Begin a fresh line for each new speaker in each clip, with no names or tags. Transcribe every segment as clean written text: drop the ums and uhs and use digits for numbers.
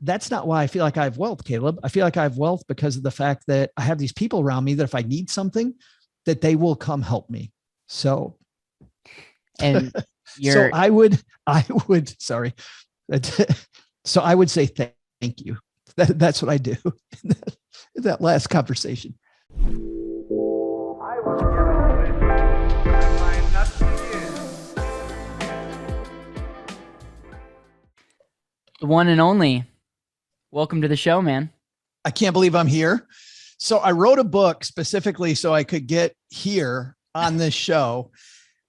that's not why I feel like I have wealth, Caleb. I feel like I have wealth because of the fact that I have these people around me that if I need something, that they will come help me. So,
and
so I would, sorry. So I would say thank you. That's what I do in that last conversation.
The one and only. Welcome to the show, man.
I can't believe I'm here. So I wrote a book specifically so I could get here on this show.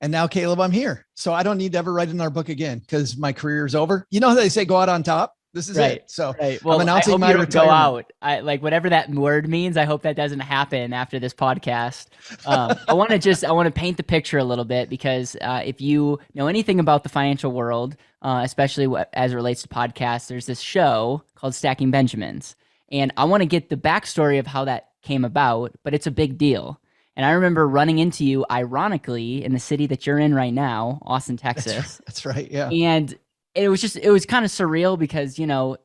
And now, Caleb, I'm here. So I don't need to ever write another book again because my career is over. You know how they say go out on top? This is it. So
well, I'm announcing I hope
my
you don't
retirement.
Go out. I like whatever that word means. I hope that doesn't happen after this podcast. I want to paint the picture a little bit because if you know anything about the financial world, especially as it relates to podcasts, there's this show called Stacking Benjamins. And I want to get the backstory of how that came about, but it's a big deal. And I remember running into you, ironically, in the city that you're in right now, Austin, Texas.
That's right. Yeah.
And it was kind of surreal because, you know,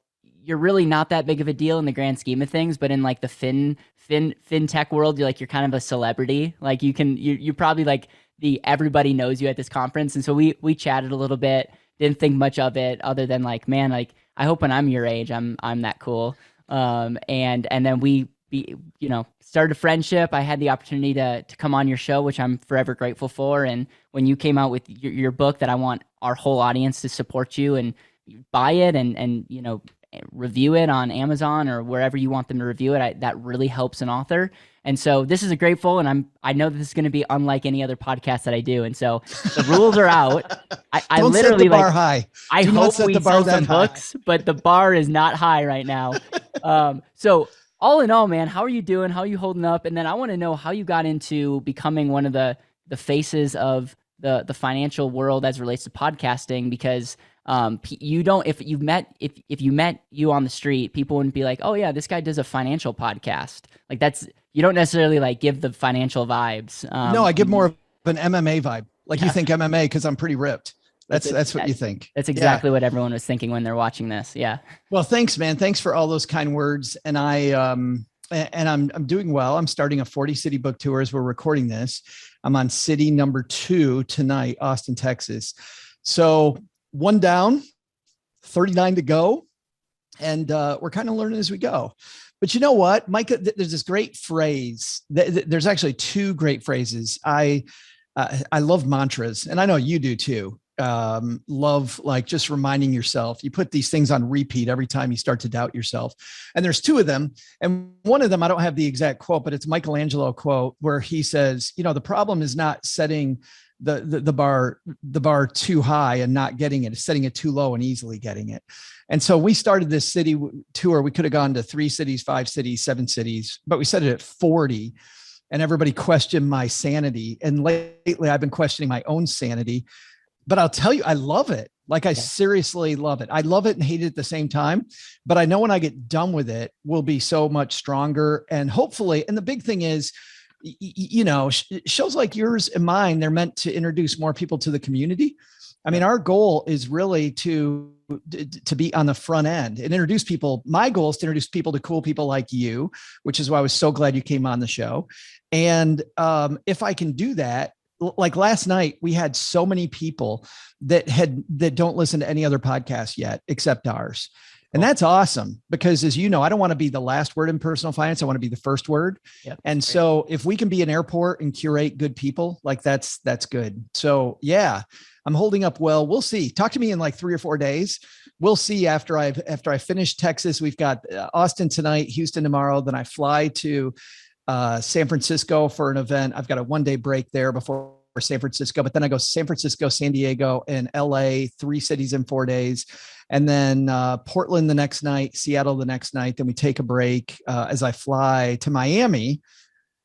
you're really not that big of a deal in the grand scheme of things, but in like the fintech world, you're kind of a celebrity. Like you probably like everybody knows you at this conference. And so we chatted a little bit, didn't think much of it other than like, man, like I hope when I'm your age, I'm that cool. And then we started a friendship. I had the opportunity to come on your show, which I'm forever grateful for. And when you came out with your book that I want our whole audience to support you and buy it and review it on Amazon or wherever you want them to review it, that really helps an author. And so this is grateful. And I know that this is going to be unlike any other podcast that I do. And so the rules are out. I
Don't
literally
set the bar high.
I hope we sell some books, but the bar is not high right now. So all in all, man, how are you doing? How are you holding up? And then I want to know how you got into becoming one of the faces of the financial world as it relates to podcasting, because if you met you on the street, people wouldn't be like, oh yeah, this guy does a financial podcast. Like you don't necessarily like give the financial vibes.
No, I give more of an MMA vibe. Like you think MMA because I'm pretty ripped. That's what you think.
That's exactly what everyone was thinking when they're watching this. Yeah.
Well, thanks, man. Thanks for all those kind words. And I'm doing well. I'm starting a 40 city book tour as we're recording this. I'm on city number 2 tonight, Austin, Texas. So 1 down, 39 to go. And we're kind of learning as we go. But you know what, Micah, there's this great phrase. There's actually 2 great phrases. I love mantras, and I know you do too. Love like just reminding yourself. You put these things on repeat every time you start to doubt yourself. And there's 2 of them. And one of them, I don't have the exact quote, but it's Michelangelo quote where he says, the problem is not setting the bar too high and not getting it, it's setting it too low and easily getting it. And so we started this city tour. We could have gone to 3 cities, 5 cities, 7 cities, but we set it at 40. And everybody questioned my sanity. And lately I've been questioning my own sanity. But I'll tell you, I love it. Like I seriously love it. I love it and hate it at the same time. But I know when I get done with it, we'll be so much stronger. And hopefully, and the big thing is, shows like yours and mine, they're meant to introduce more people to the community. I mean, our goal is really to be on the front end and introduce people. My goal is to introduce people to cool people like you, which is why I was so glad you came on the show. And if I can do that, like last night, we had so many people that don't listen to any other podcast yet, except ours. And that's awesome because, as you know, I don't want to be the last word in personal finance. I want to be the first word. Yep, and so if we can be an airport and curate good people, like that's good. So yeah, I'm holding up well. We'll see. Talk to me in like 3 or 4 days. We'll see after I finish Texas. We've got Austin tonight, Houston tomorrow. Then I fly to San Francisco for an event. I've got a 1-day break there before San Francisco, but then I go San Francisco, San Diego, and LA, 3 cities in 4 days. And then Portland the next night, Seattle the next night. Then we take a break as I fly to Miami,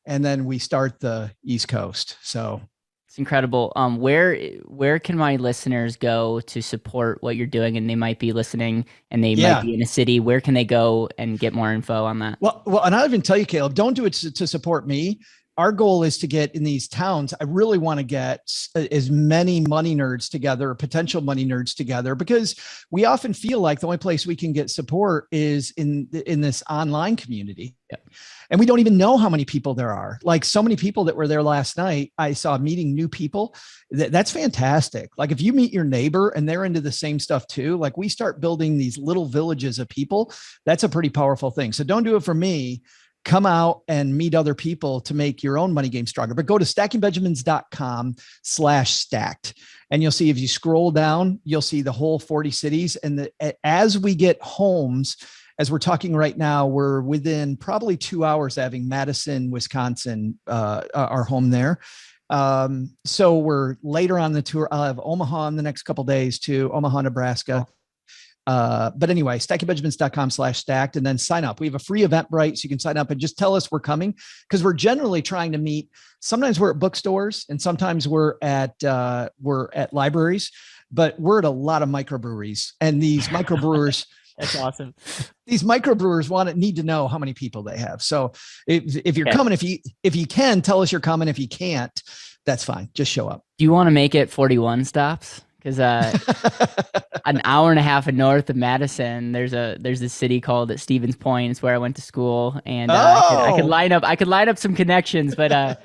and then we start the East Coast. So
it's incredible. Where can my listeners go to support what you're doing? And they might be listening and they might be in a city. Where can they go and get more info on that?
Well, and I'll even tell you, Caleb, don't do it to support me. our goal is to get in these towns. I really want to get as many money nerds together, potential money nerds together, because we often feel like the only place we can get support is in this online community.
Yep.
And we don't even know how many people there are. Like so many people that were there last night, I saw meeting new people. That's fantastic. Like if you meet your neighbor and they're into the same stuff too, like we start building these little villages of people. That's a pretty powerful thing. So don't do it for me. Come out and meet other people to make your own money game stronger. But go to stackingbenjamins.com/stacked. And you'll see, if you scroll down, you'll see the whole 40 cities. And as we get homes, as we're talking right now, we're within probably 2 hours having Madison, Wisconsin, our home there. So we're later on the tour. I'll have Omaha in the next couple of days too, Omaha, Nebraska. But anyway, stackingbenjamins.com/stacked, and then sign up. We have a free Eventbrite, so you can sign up and just tell us we're coming, because we're generally trying to meet. Sometimes we're at bookstores and sometimes we're at libraries, but we're at a lot of microbreweries, and these microbrewers.
That's awesome.
These microbrewers need to know how many people they have. So if you're coming, if you can, tell us you're coming. If you can't, that's fine. Just show up.
Do you want to make it 41 stops? Because an hour and a half north of Madison, there's this city called Stevens Point. It's where I went to school, and I could line up some connections, but I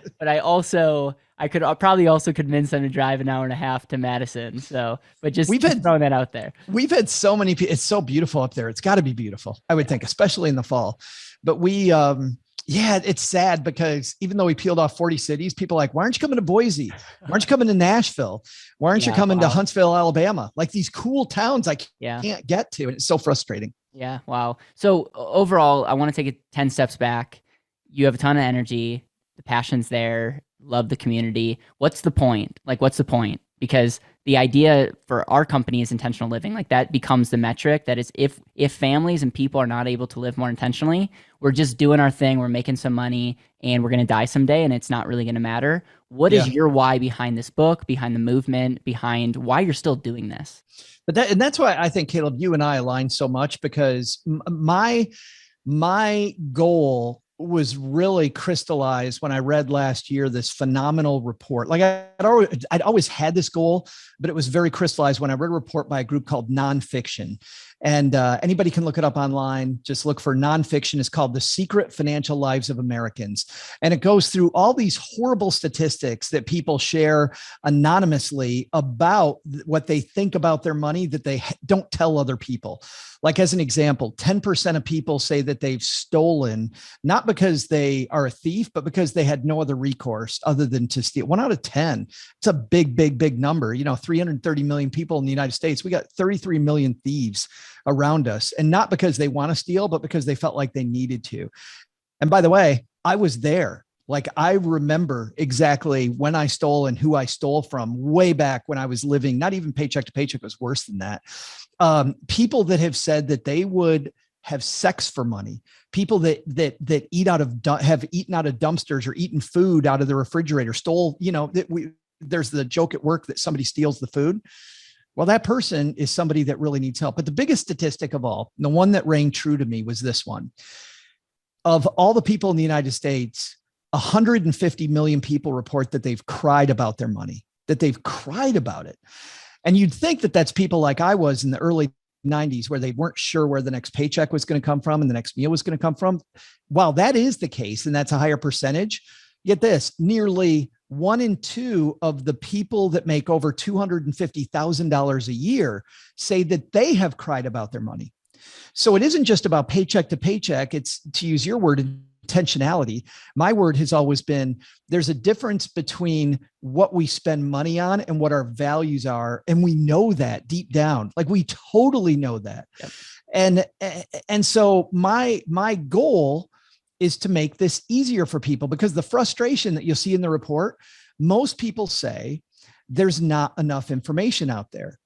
could probably also convince them to drive an hour and a half to Madison. So, but just throwing that out there.
We've had so many people. It's so beautiful up there. It's got to be beautiful, I would think, especially in the fall. But it's sad because even though we peeled off 40 cities, people are like, why aren't you coming to Boise? Why aren't you coming to Nashville? Why aren't you coming to Huntsville, Alabama? Like these cool towns I can't get to. And it's so frustrating.
Yeah. Wow. So overall, I want to take it 10 steps back. You have a ton of energy. The passion's there. Love the community. What's the point? Because the idea for our company is intentional living. Like that becomes the metric. That is, if families and people are not able to live more intentionally, we're just doing our thing. We're making some money and we're going to die someday, and it's not really going to matter. What is your why behind this book, behind the movement, behind why you're still doing this?
But that's why I think, Caleb, you and I align so much, because my goal was really crystallized when I read last year this phenomenal report. Like I'd always had this goal, but it was very crystallized when I read a report by a group called Nonfiction. And anybody can look it up online. Just look for Nonfiction. It's called The Secret Financial Lives of Americans. And it goes through all these horrible statistics that people share anonymously about what they think about their money that they don't tell other people. Like as an example, 10% of people say that they've stolen, not because they are a thief, but because they had no other recourse other than to steal. 1 out of 10. It's a big, big, big number. 330 million people in the United States. We got 33 million thieves around us, and not because they want to steal, but because they felt like they needed to. And by the way, I was there. Like I remember exactly when I stole and who I stole from way back when I was living, not even paycheck to paycheck, it was worse than that. People that have said that they would have sex for money, people that have eaten out of dumpsters or eaten food out of the refrigerator, stole, there's the joke at work that somebody steals the food. Well, that person is somebody that really needs help. But the biggest statistic of all, the one that rang true to me, was this one. Of all the people in the United States, 150 million people report that they've cried about their money, that they've cried about it. And you'd think that that's people like I was in the early 90s, where they weren't sure where the next paycheck was going to come from and the next meal was going to come from. While that is the case, and that's a higher percentage, get this, nearly 1 in 2 of the people that make over $250,000 a year say that they have cried about their money. So it isn't just about paycheck to paycheck. It's, to use your word, intentionality. My word has always been, there's a difference between what we spend money on and what our values are. And we know that deep down, like we totally know that. Yep. And so my goal is to make this easier for people, because the frustration that you'll see in the report, most people say there's not enough information out there.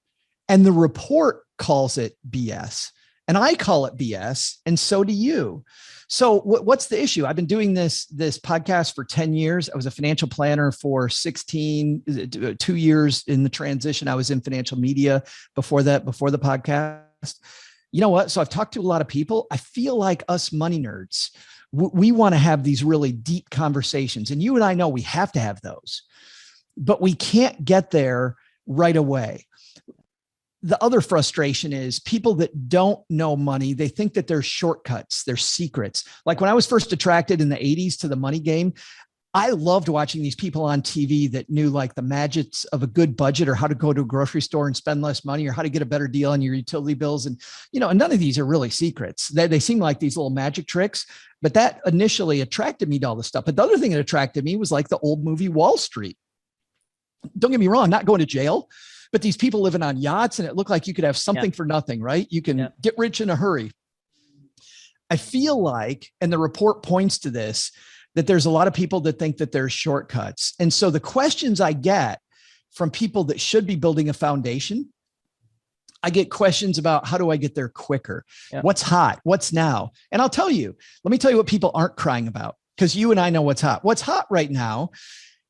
And the report calls it BS. And I call it BS. And so do you. So what's the issue? I've been doing this podcast for 10 years. I was a financial planner for 2 years in the transition. I was in financial media before that, before the podcast. You know what? So I've talked to a lot of people. I feel like us money nerds, we want to have these really deep conversations. And you and I know we have to have those, but we can't get there right away. The other frustration is people that don't know money, they think that there's shortcuts, there's secrets. Like when I was first attracted in the 80s to the money game, I loved watching these people on TV that knew like the magics of a good budget, or how to go to a grocery store and spend less money, or how to get a better deal on your utility bills. And, and none of these are really secrets. They seem like these little magic tricks, but that initially attracted me to all this stuff. But the other thing that attracted me was like the old movie Wall Street. Don't get me wrong, I'm not going to jail, but these people living on yachts, and it looked like you could have something for nothing, right? You can get rich in a hurry. I feel like, and the report points to this, that there's a lot of people that think that there's shortcuts. And so the questions I get from people that should be building a foundation, I get questions about, how do I get there quicker? What's hot? What's now? And I'll tell you, let me tell you what people aren't crying about, because you and I know what's hot. What's hot right now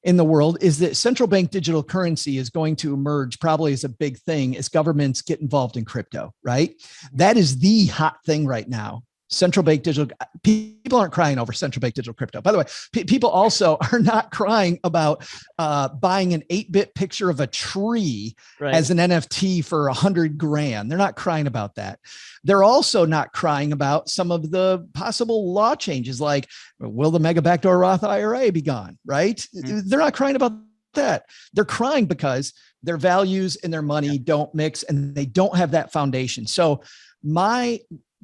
in the world is that central bank digital currency is going to emerge probably as a big thing as governments get involved in crypto, right? That is the hot thing right now. Central bank digital, people aren't crying over central bank digital crypto. By the way, people also are not crying about buying an 8-bit picture of a tree as an NFT for $100,000. They're not crying about that. They're also not crying about some of the possible law changes, like, will the mega backdoor Roth IRA be gone, right? They're not crying about that. They're crying because their values and their money don't mix, and they don't have that foundation. So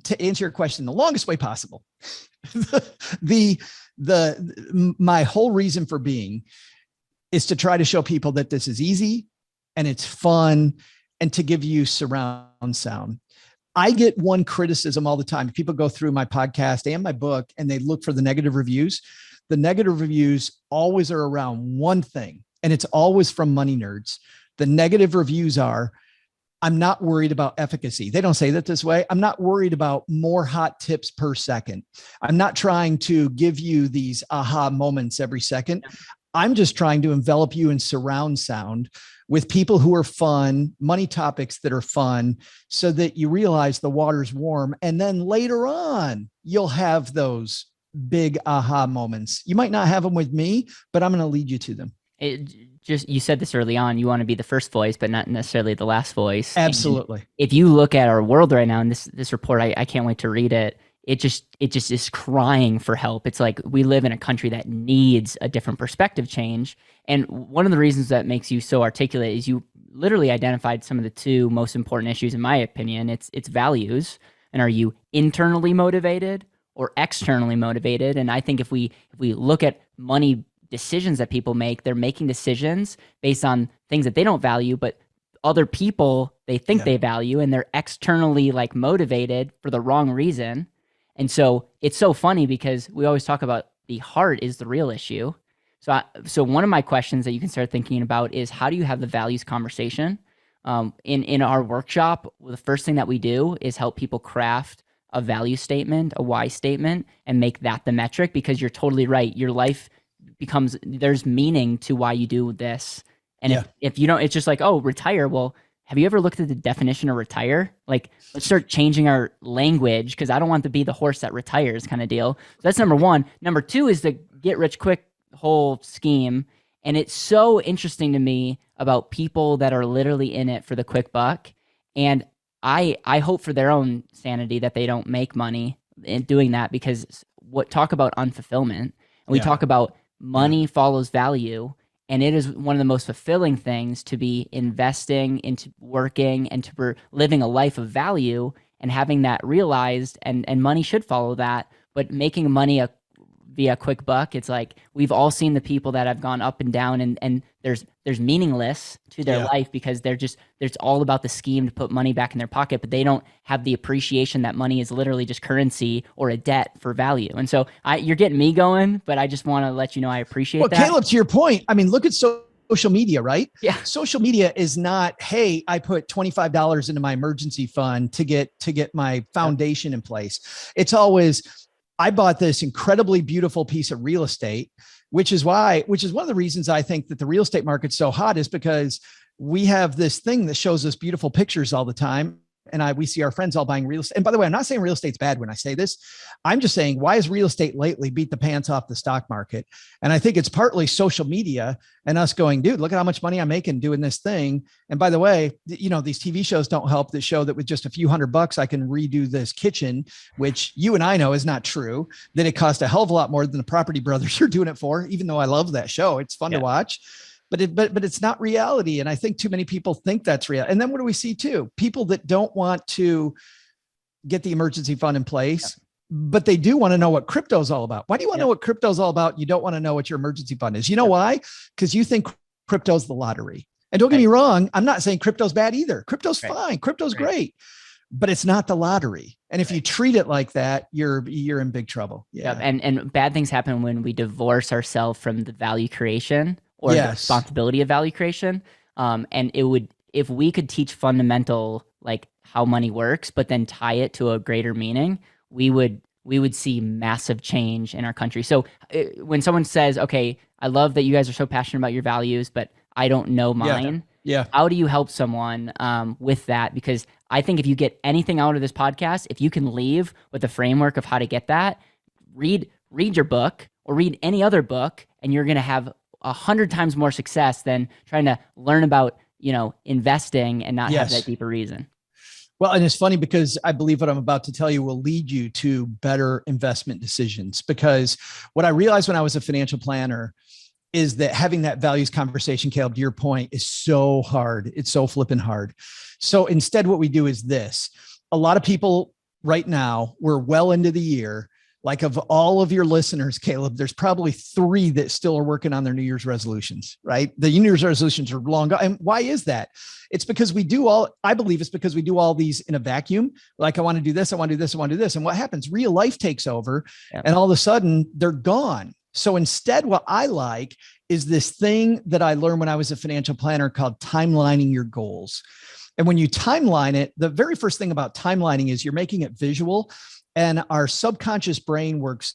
to answer your question the longest way possible, my whole reason for being is to try to show people that this is easy and it's fun, and to give you surround sound. I get one criticism all the time. People go through my podcast and my book and they look for the negative reviews. The negative reviews always are around one thing, and it's always from money nerds. The negative reviews are, I'm not worried about efficacy. They don't say that this way. I'm not worried about more hot tips per second. I'm not trying to give you these aha moments every second. I'm just trying to envelop you in surround sound with people who are fun, money topics that are fun, so that you realize the water's warm. And then later on, you'll have those big aha moments. You might not have them with me, but I'm going to lead you to them.
You said this early on, you want to be the first voice, but not necessarily the last voice.
Absolutely.
And if you look at our world right now, and this report, I can't wait to read it. It just is crying for help. It's like we live in a country that needs a different perspective change. And one of the reasons that makes you so articulate is you literally identified some of the two most important issues, in my opinion. It's values, and are you internally motivated or externally motivated? And I think if we look at money decisions that people make, they're making decisions based on things that they don't value, but other people they think they value, and they're externally like motivated for the wrong reason. And so it's so funny because we always talk about the heart is the real issue. So one of my questions that you can start thinking about is, how do you have the values conversation? In our workshop, the first thing that we do is help people craft a value statement, a why statement, and make that the metric, because you're totally right. Your life becomes, there's meaning to why you do this. And if you don't, it's just like, oh, retire. Well, have you ever looked at the definition of retire? Like, let's start changing our language, because I don't want to be the horse that retires kind of deal. So that's number one. Number two is the get rich quick whole scheme. And it's so interesting to me about people that are literally in it for the quick buck. And I hope for their own sanity that they don't make money in doing that, because talk about unfulfillment. And we talk about money follows value. And it is one of the most fulfilling things to be investing into working and to living a life of value and having that realized, and money should follow that. But making money via quick buck, it's like we've all seen the people that have gone up and down, and there's meaningless to their life, because it's all about the scheme to put money back in their pocket, but they don't have the appreciation that money is literally just currency or a debt for value. And so you're getting me going, but I just want to let you know I appreciate that.
Well, Caleb, to your point, I mean, look at social media, right?
Yeah.
Social media is not, hey, I put $25 into my emergency fund to get my foundation in place. It's always, I bought this incredibly beautiful piece of real estate, which is one of the reasons I think that the real estate market's so hot, is because we have this thing that shows us beautiful pictures all the time. and we see our friends all buying real estate. And by the way, I'm not saying real estate's bad when I say this. I'm just saying, why has real estate lately beat the pants off the stock market? And I think it's partly social media and us going, dude, look at how much money I'm making doing this thing. And by the way, these TV shows don't help that show that with just a few $100, I can redo this kitchen, which you and I know is not true, that it cost a hell of a lot more than the Property Brothers are doing it for, even though I love that show. It's fun to watch. But it's not reality. And I think too many people think that's real. And then what do we see too? People that don't want to get the emergency fund in place, but they do want to know what crypto is all about. Why do you want to know what crypto is all about? You don't want to know what your emergency fund is. You know why? Because you think crypto's the lottery. And don't get me wrong, I'm not saying crypto's bad either. Crypto's fine. Crypto's great, but it's not the lottery. And if you treat it like that, you're in big trouble. Yeah.
And bad things happen when we divorce ourselves from the value creation or the responsibility of value creation. And if we could teach fundamental, like how money works, but then tie it to a greater meaning, we would see massive change in our country. So when someone says, okay, I love that you guys are so passionate about your values, but I don't know mine. Yeah. How do you help someone with that? Because I think if you get anything out of this podcast, if you can leave with a framework of how to get that, read your book or read any other book, and you're going to have 100 times more success than trying to learn about, investing and not have that deeper reason.
Well, and it's funny because I believe what I'm about to tell you will lead you to better investment decisions. Because what I realized when I was a financial planner is that having that values conversation, Caleb, to your point, is so hard. It's so flipping hard. So instead, what we do is this. A lot of people right now, we're well into the year. Like of all of your listeners, Caleb, there's probably 3 that still are working on their New Year's resolutions, right? The New Year's resolutions are long gone. And why is that? It's because I believe it's because we do all these in a vacuum. Like, I want to do this, I want to do this, I want to do this. And what happens? Real life takes over and all of a sudden they're gone. So instead, what I like is this thing that I learned when I was a financial planner called timelining your goals. And when you timeline it, the very first thing about timelining is you're making it visual. And our subconscious brain works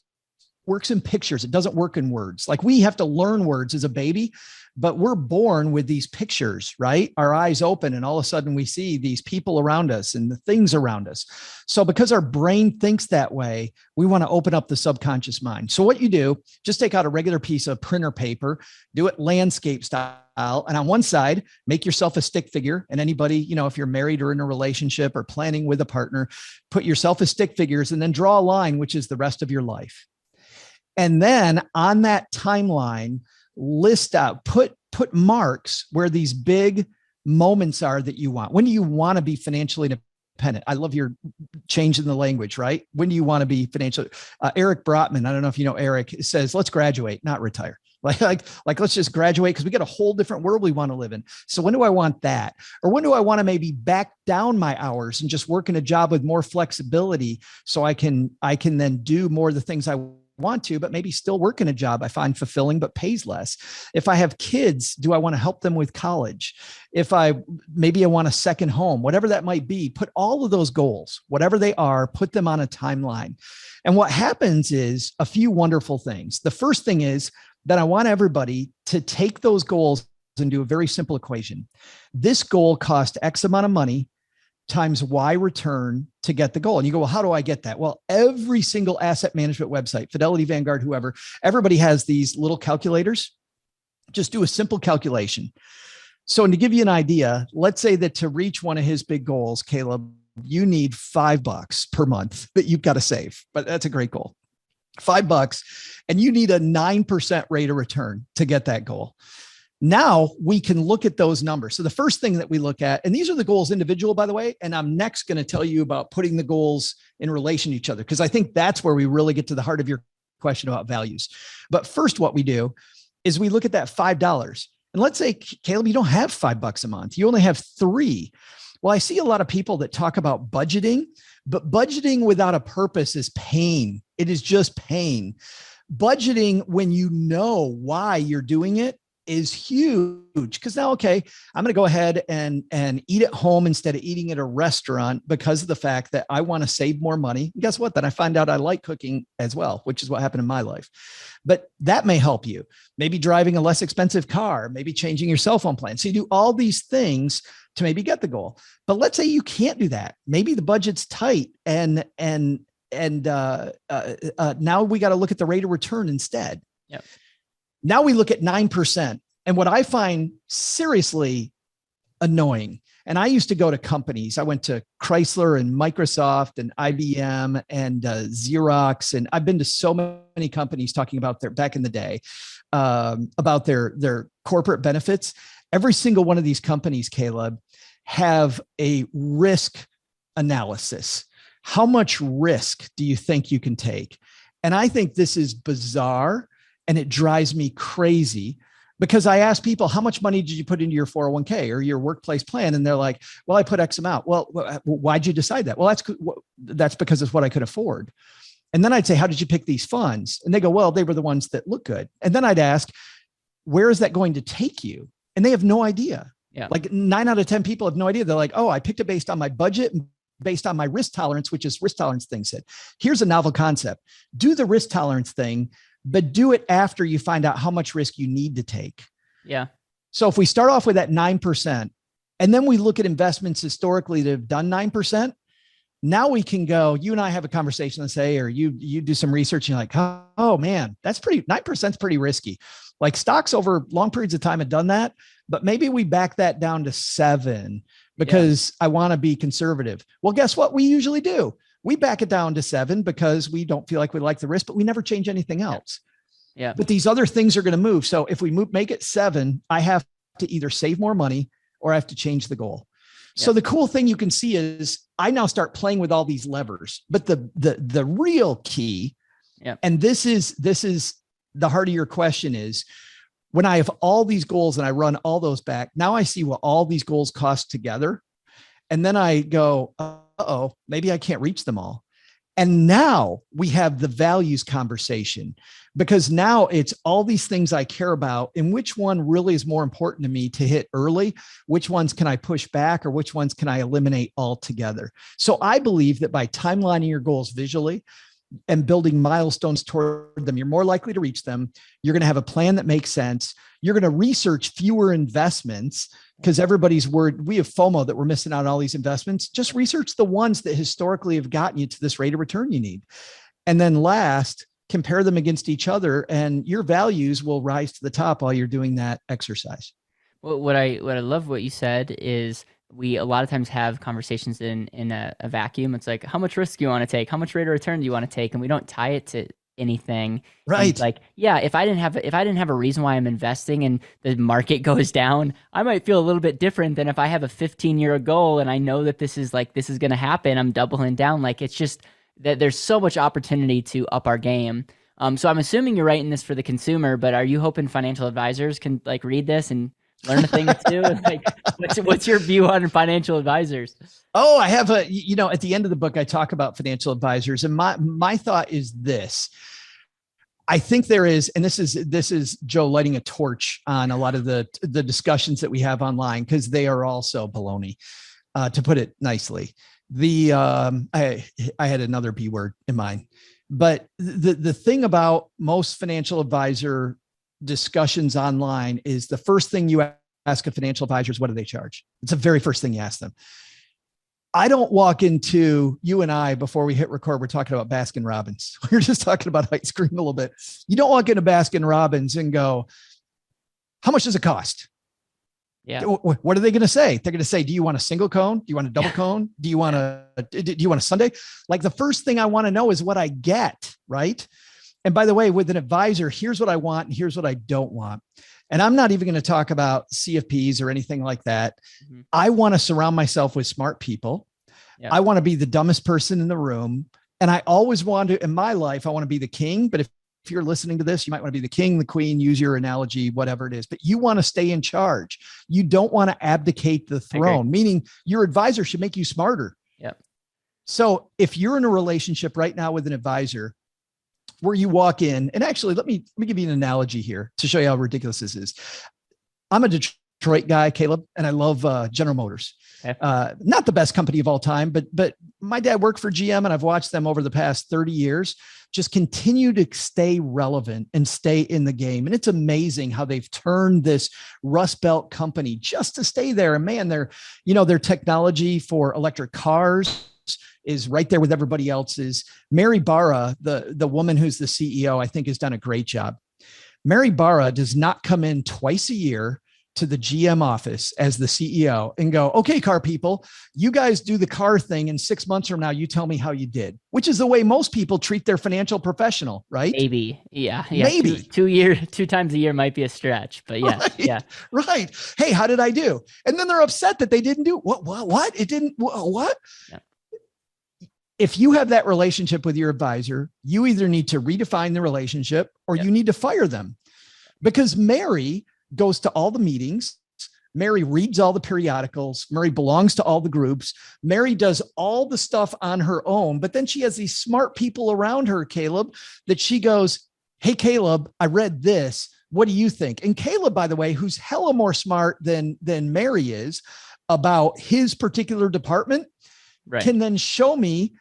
in pictures. It doesn't work in words. Like, we have to learn words as a baby, but we're born with these pictures, right? Our eyes open and all of a sudden we see these people around us and the things around us. So because our brain thinks that way, we want to open up the subconscious mind. So what you do, just take out a regular piece of printer paper, do it landscape style. And on one side, make yourself a stick figure. And anybody, if you're married or in a relationship or planning with a partner, put yourself as stick figures and then draw a line, which is the rest of your life. And then on that timeline, list out, put marks where these big moments are that you want. When do you want to be financially independent? I love your change in the language, right? When do you want to be financially? Eric Brotman, I don't know if you know Eric, says, let's graduate, not retire. Like let's just graduate because we got a whole different world we want to live in. So when do I want that? Or when do I want to maybe back down my hours and just work in a job with more flexibility so I can then do more of the things I want to, but maybe still work in a job I find fulfilling, but pays less. If I have kids, do I want to help them with college? If maybe I want a second home, whatever that might be, put all of those goals, whatever they are, put them on a timeline. And what happens is a few wonderful things. The first thing is that I want everybody to take those goals and do a very simple equation. This goal cost X amount of money times Y return to get the goal. And you go, well, how do I get that? Well, every single asset management website, Fidelity, Vanguard, whoever, everybody has these little calculators. Just do a simple calculation. So, and to give you an idea, let's say that to reach one of his big goals, Caleb, you need $5 per month that you've got to save, but that's a great goal. $5, and you need a 9% rate of return to get that goal. Now we can look at those numbers. So the first thing that we look at, and these are the goals individual, by the way, and I'm next going to tell you about putting the goals in relation to each other, because I think that's where we really get to the heart of your question about values. But first, what we do is we look at that $5. And let's say, Caleb, you don't have $5 a month. You only have 3. Well, I see a lot of people that talk about budgeting, but budgeting without a purpose is pain. It is just pain. Budgeting, when you know why you're doing it, is huge, because now, okay, I'm going to go ahead and eat at home instead of eating at a restaurant because of the fact that I want to save more money. And guess what? Then I find out I like cooking as well, which is what happened in my life. But that may help you. Maybe driving a less expensive car, maybe changing your cell phone plan. So you do all these things to maybe get the goal. But let's say you can't do that. Maybe the budget's tight and now we got to look at the rate of return instead.
Yep.
Now we look at 9%. And what I find seriously annoying, and I used to go to companies, I went to Chrysler and Microsoft and IBM and Xerox. And I've been to so many companies talking about back in the day, about their corporate benefits. Every single one of these companies, Caleb, have a risk analysis. How much risk do you think you can take? And I think this is bizarre. And it drives me crazy, because I ask people, how much money did you put into your 401k or your workplace plan? And they're like, well, I put X amount. Well, why'd you decide that? Well, that's because it's what I could afford. And then I'd say, how did you pick these funds? And they go, well, they were the ones that look good. And then I'd ask, where is that going to take you? And they have no idea.
Yeah.
Like 9 out of 10 people have no idea. They're like, oh, I picked it based on my budget and based on my risk tolerance, which is risk tolerance thing said. Here's a novel concept. Do the risk tolerance thing, but do it after you find out how much risk you need to take.
Yeah.
So if we start off with that 9%, and then we look at investments historically that have done 9%, now we can go, you and I have a conversation and say, or you do some research and you're like, oh man, 9% is pretty risky. Like stocks over long periods of time have done that, but maybe we back that down to 7 because I want to be conservative. Well, guess what we usually do? We back it down to 7 because we don't feel like we like the risk, but we never change anything else.
Yeah.
But these other things are going to move. So if we make it 7, I have to either save more money or I have to change the goal. Yeah. So the cool thing you can see is I now start playing with all these levers, but the real key, and this is the heart of your question, is when I have all these goals and I run all those back, now I see what all these goals cost together. And then I go, uh-oh, maybe I can't reach them all. And now we have the values conversation, because now it's all these things I care about and which one really is more important to me to hit early, which ones can I push back, or which ones can I eliminate altogether. So I believe that by timelining your goals visually and building milestones toward them, you're more likely to reach them. You're going to have a plan that makes sense. You're going to research fewer investments, because everybody's worried. We have FOMO that we're missing out on all these investments. Just research the ones that historically have gotten you to this rate of return you need. And then last, compare them against each other, and your values will rise to the top while you're doing that exercise.
Well, what I love what you said is, we a lot of times have conversations in a vacuum. It's like, how much risk do you want to take? How much rate of return do you want to take? And we don't tie it to anything.
Right.
Like, yeah, if I didn't have a reason why I'm investing and the market goes down, I might feel a little bit different than if I have a 15-year goal and I know that this is going to happen. I'm doubling down. Like, it's just that there's so much opportunity to up our game. So I'm assuming you're writing this for the consumer, but are you hoping financial advisors can like read this and learn a thing or two? Like, what's your view on financial advisors?
Oh, I have at the end of the book, I talk about financial advisors, and my thought is this. I think there is, and this is Joe lighting a torch on a lot of the discussions that we have online, because they are also baloney, to put it nicely. I had another B word in mind, but the thing about most financial advisor discussions online is the first thing you ask a financial advisor is, what do they charge? It's the very first thing you ask them. I don't walk into, you and I, before we hit record, we're talking about Baskin Robbins. We're just talking about ice cream a little bit. You don't walk into Baskin Robbins and go, how much does it cost?
Yeah.
What are they going to say? They're going to say, do you want a single cone? Do you want a double cone? Do you want a sundae? Like, the first thing I want to know is what I get, right? And by the way, with an advisor, here's what I want and here's what I don't want. And I'm not even going to talk about CFPs or anything like that. Mm-hmm. I want to surround myself with smart people. Yeah. I want to be the dumbest person in the room. And I always want to, in my life, I want to be the king. But if you're listening to this, you might want to be the king, the queen, use your analogy, whatever it is, but you want to stay in charge. You don't want to abdicate the throne, meaning your advisor should make you smarter.
Yeah.
So if you're in a relationship right now with an advisor where you walk in, and actually, let me give you an analogy here to show you how ridiculous this is. I'm a Detroit guy, Caleb, and I love General Motors.
Okay.
Not the best company of all time, but my dad worked for GM, and I've watched them over the past 30 years just continue to stay relevant and stay in the game. And it's amazing how they've turned this Rust Belt company just to stay there. And man, their technology for electric cars is right there with everybody else's. Mary Barra, the woman who's the CEO, I think has done a great job. Mary Barra does not come in twice a year to the GM office as the CEO and go, okay, car people, you guys do the car thing. And 6 months from now, you tell me how you did, which is the way most people treat their financial professional, right?
Maybe. Yeah.
Maybe
2 times a year might be a stretch, but yeah.
Right,
yeah.
Right. Hey, how did I do? And then they're upset that they didn't do what? It didn't, what? Yeah. If you have that relationship with your advisor, you either need to redefine the relationship or you need to fire them, because Mary goes to all the meetings. Mary reads all the periodicals. Mary belongs to all the groups. Mary does all the stuff on her own, but then she has these smart people around her, Caleb, that she goes, hey, Caleb, I read this. What do you think? And Caleb, by the way, who's hella more smart than Mary is about his particular department, can then show me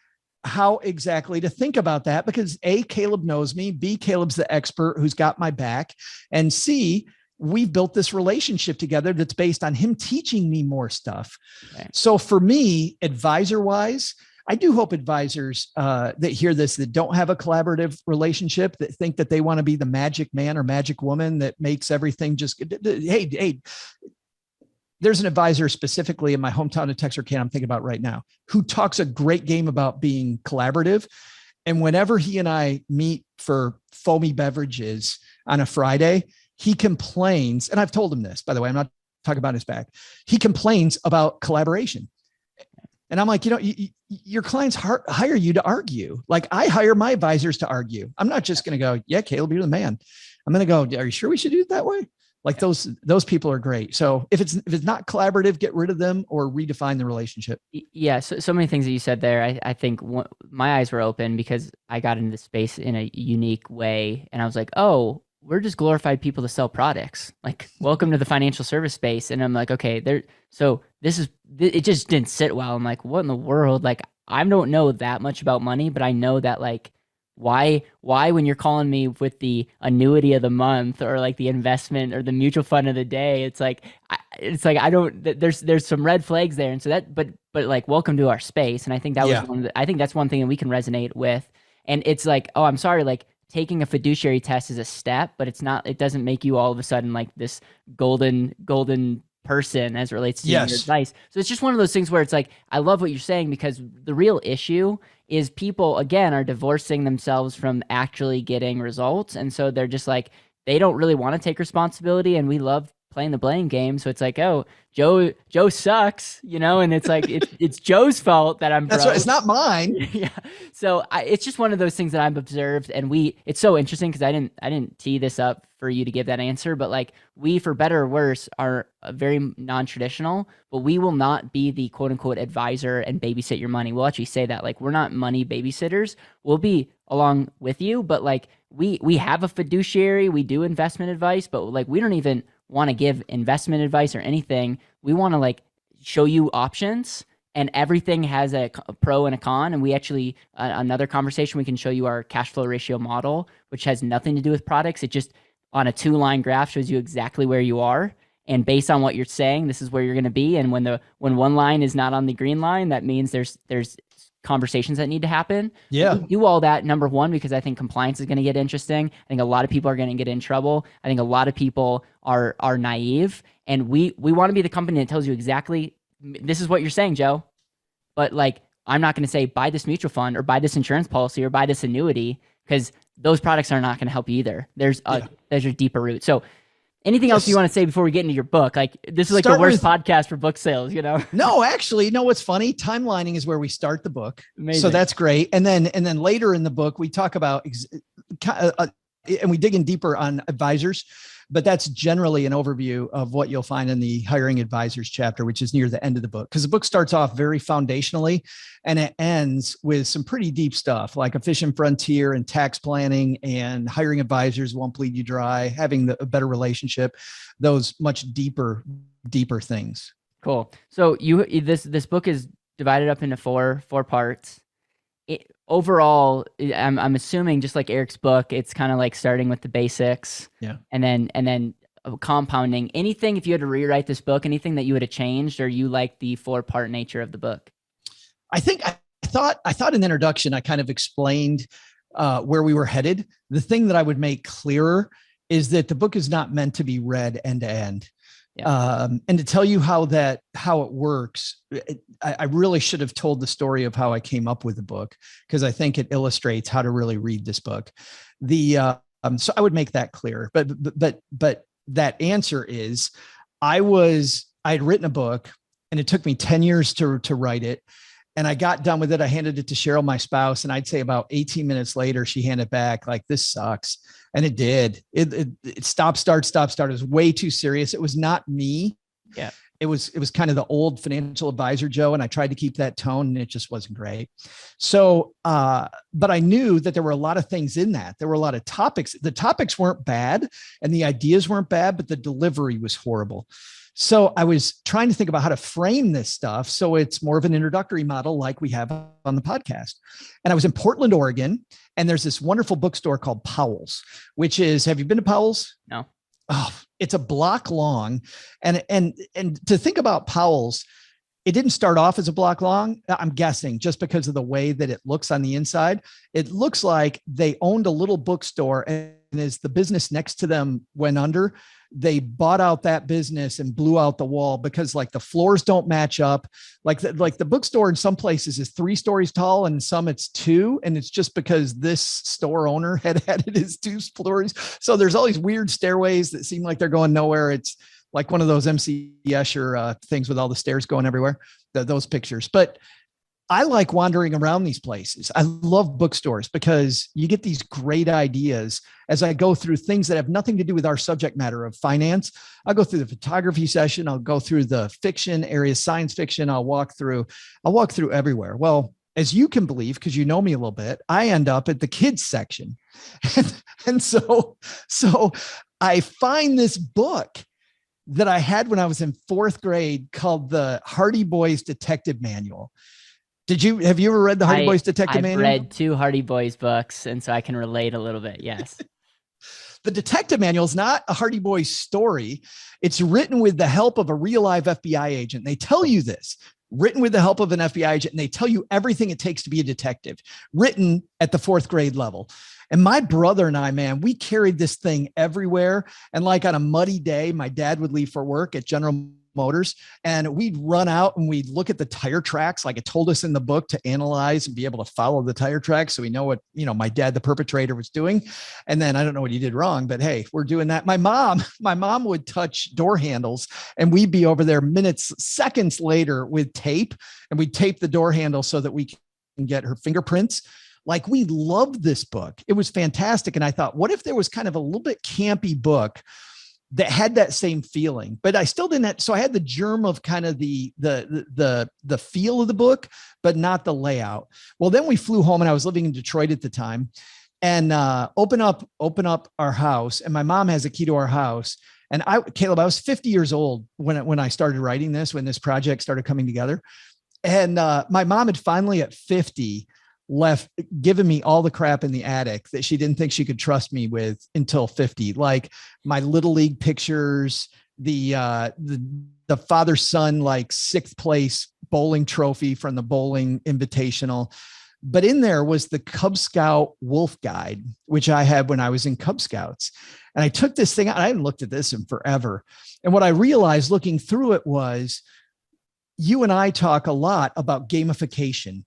how exactly to think about that, because A, Caleb knows me, B, Caleb's the expert who's got my back, and C, we've built this relationship together that's based on him teaching me more stuff. Okay. So for me, advisor wise, I do hope advisors that hear this, that don't have a collaborative relationship, that think that they want to be the magic man or magic woman that makes everything just, hey, there's an advisor specifically in my hometown of Texarkana I'm thinking about right now, who talks a great game about being collaborative. And whenever he and I meet for foamy beverages on a Friday, he complains, and I've told him this, by the way, I'm not talking about his back. He complains about collaboration. And I'm like, your clients hire you to argue. Like, I hire my advisors to argue. I'm not just going to go, yeah, Caleb, you're the man. I'm going to go, are you sure we should do it that way? Like those people are great. So if it's not collaborative, get rid of them or redefine the relationship.
Yeah. So many things that you said there. I think my eyes were open because I got into this space in a unique way. And I was like, oh, we're just glorified people to sell products. Like, welcome to the financial service space. And I'm like, okay, so it just didn't sit well. I'm like, what in the world? Like, I don't know that much about money, but I know that, like, why when you're calling me with the annuity of the month or like the investment or the mutual fund of the day, it's like I don't, there's some red flags there. And so that, but like, welcome to our space. And I think that was I think that's one thing that we can resonate with. And it's like, oh, I'm sorry, like, taking a fiduciary test is a step, but it doesn't make you all of a sudden like this golden person as it relates to your advice. So it's just one of those things where it's like, I love what you're saying, because the real issue is people, again, are divorcing themselves from actually getting results. And so they're just like, they don't really want to take responsibility. And we love playing the blame game. So it's like, oh, Joe sucks, and it's like, it's Joe's fault that I'm broke.
That's right. It's not mine.
Yeah. So it's just one of those things that I've observed, and it's so interesting because I didn't tee this up for you to give that answer, but like, we, for better or worse, are very non-traditional, but we will not be the quote unquote advisor and babysit your money. We'll actually say that, like, we're not money babysitters. We'll be along with you, but like, we have a fiduciary, we do investment advice, but like, we don't even want to give investment advice or anything. We want to like show you options, and everything has a pro and a con. And we actually, another conversation, we can show you our cash flow ratio model, which has nothing to do with products. It just, on a 2-line graph, shows you exactly where you are. And based on what you're saying, this is where you're going to be. And when one line is not on the green line, that means there's conversations that need to happen.
Yeah.
We do all that, number one, because I think compliance is going to get interesting. I think a lot of people are going to get in trouble. I think a lot of people are naive, and we want to be the company that tells you exactly, this is what you're saying, Joe. But like, I'm not going to say buy this mutual fund or buy this insurance policy or buy this annuity, because those products are not going to help you either. There's a deeper root. So anything else you want to say before we get into your book? Like, this is like the worst podcast for book sales,
No, actually, what's funny? Timelining is where we start the book.
Amazing.
So that's great. And then later in the book, we talk about and we dig in deeper on advisors, but that's generally an overview of what you'll find in the hiring advisors chapter, which is near the end of the book. Because the book starts off very foundationally and it ends with some pretty deep stuff like efficient frontier and tax planning and hiring advisors won't bleed you dry, having a better relationship, those much deeper things.
Cool. So this book is divided up into four parts. Overall, I'm assuming just like Eric's book, it's kind of like starting with the basics, and then compounding. Anything, if you had to rewrite this book, anything that you would have changed, or you like the 4-part nature of the book?
I think I thought in the introduction I kind of explained where we were headed. The thing that I would make clearer is that the book is not meant to be read end to end. And to tell you how it works, I really should have told the story of how I came up with the book, because I think it illustrates how to really read this book. So I would make that clear, but that answer is I had written a book and it took me 10 years to write it. And I got done with it. I handed it to Cheryl, my spouse, and I'd say about 18 minutes later, she handed back like, this sucks. And it did. It stop, start. It was way too serious. It was not me.
Yeah.
It was kind of the old financial advisor, Joe. And I tried to keep that tone and it just wasn't great. So, but I knew that there were a lot of things in that. There were a lot of topics. The topics weren't bad and the ideas weren't bad, but the delivery was horrible. So I was trying to think about how to frame this stuff so it's more of an introductory model like we have on the podcast. And I was in Portland, Oregon, and there's this wonderful bookstore called Powell's, which is, have you been to Powell's?
No.
Oh, it's a block long. And to think about Powell's, it didn't start off as a block long. I'm guessing just because of the way that it looks on the inside. It looks like they owned a little bookstore, and as the business next to them went under, they bought out that business and blew out the wall because like the floors don't match up. Like the bookstore in some places is 3 stories tall and some it's 2. And it's just because this store owner had it as 2 stories. So there's all these weird stairways that seem like they're going nowhere. It's like one of those MC Escher things with all the stairs going everywhere, those pictures. But I like wandering around these places. I love bookstores because you get these great ideas as I go through things that have nothing to do with our subject matter of finance. I'll go through the photography session. I'll go through the fiction areas, science fiction. I'll walk through everywhere. Well, as you can believe, because you know me a little bit, I end up at the kids section. And so I find this book that I had when I was in 4th grade called the Hardy Boys Detective Manual. Have you ever read the Hardy Boys Detective Manual?
I've read 2 Hardy Boys books, and so I can relate a little bit. Yes.
The Detective Manual is not a Hardy Boys story. It's written with the help of a real live FBI agent. They tell you this, written with the help of an FBI agent, and they tell you everything it takes to be a detective, written at the 4th grade level. And my brother and I, man, we carried this thing everywhere. And like on a muddy day, my dad would leave for work at General Motors and we'd run out and we'd look at the tire tracks like it told us in the book to analyze and be able to follow the tire tracks so we know what my dad, the perpetrator, was doing. And then I don't know what he did wrong, but hey, we're doing that. My mom would touch door handles and we'd be over there seconds later with tape, and we'd tape the door handle so that we can get her fingerprints. Like, we loved this book. It was fantastic. And I thought, what if there was kind of a little bit campy book that had that same feeling, but I still didn't. So I had the germ of kind of the feel of the book, but not the layout. Well, then we flew home and I was living in Detroit at the time, and open up our house. And my mom has a key to our house. And Caleb, I was 50 years old when I started writing this, when this project started coming together. And my mom had finally at 50 given me all the crap in the attic that she didn't think she could trust me with until 50, like my little league pictures, the father-son, like 6th place bowling trophy from the bowling invitational. But in there was the Cub Scout Wolf Guide, which I had when I was in Cub Scouts. And I took this thing out. I hadn't looked at this in forever. And what I realized looking through it was, you and I talk a lot about gamification.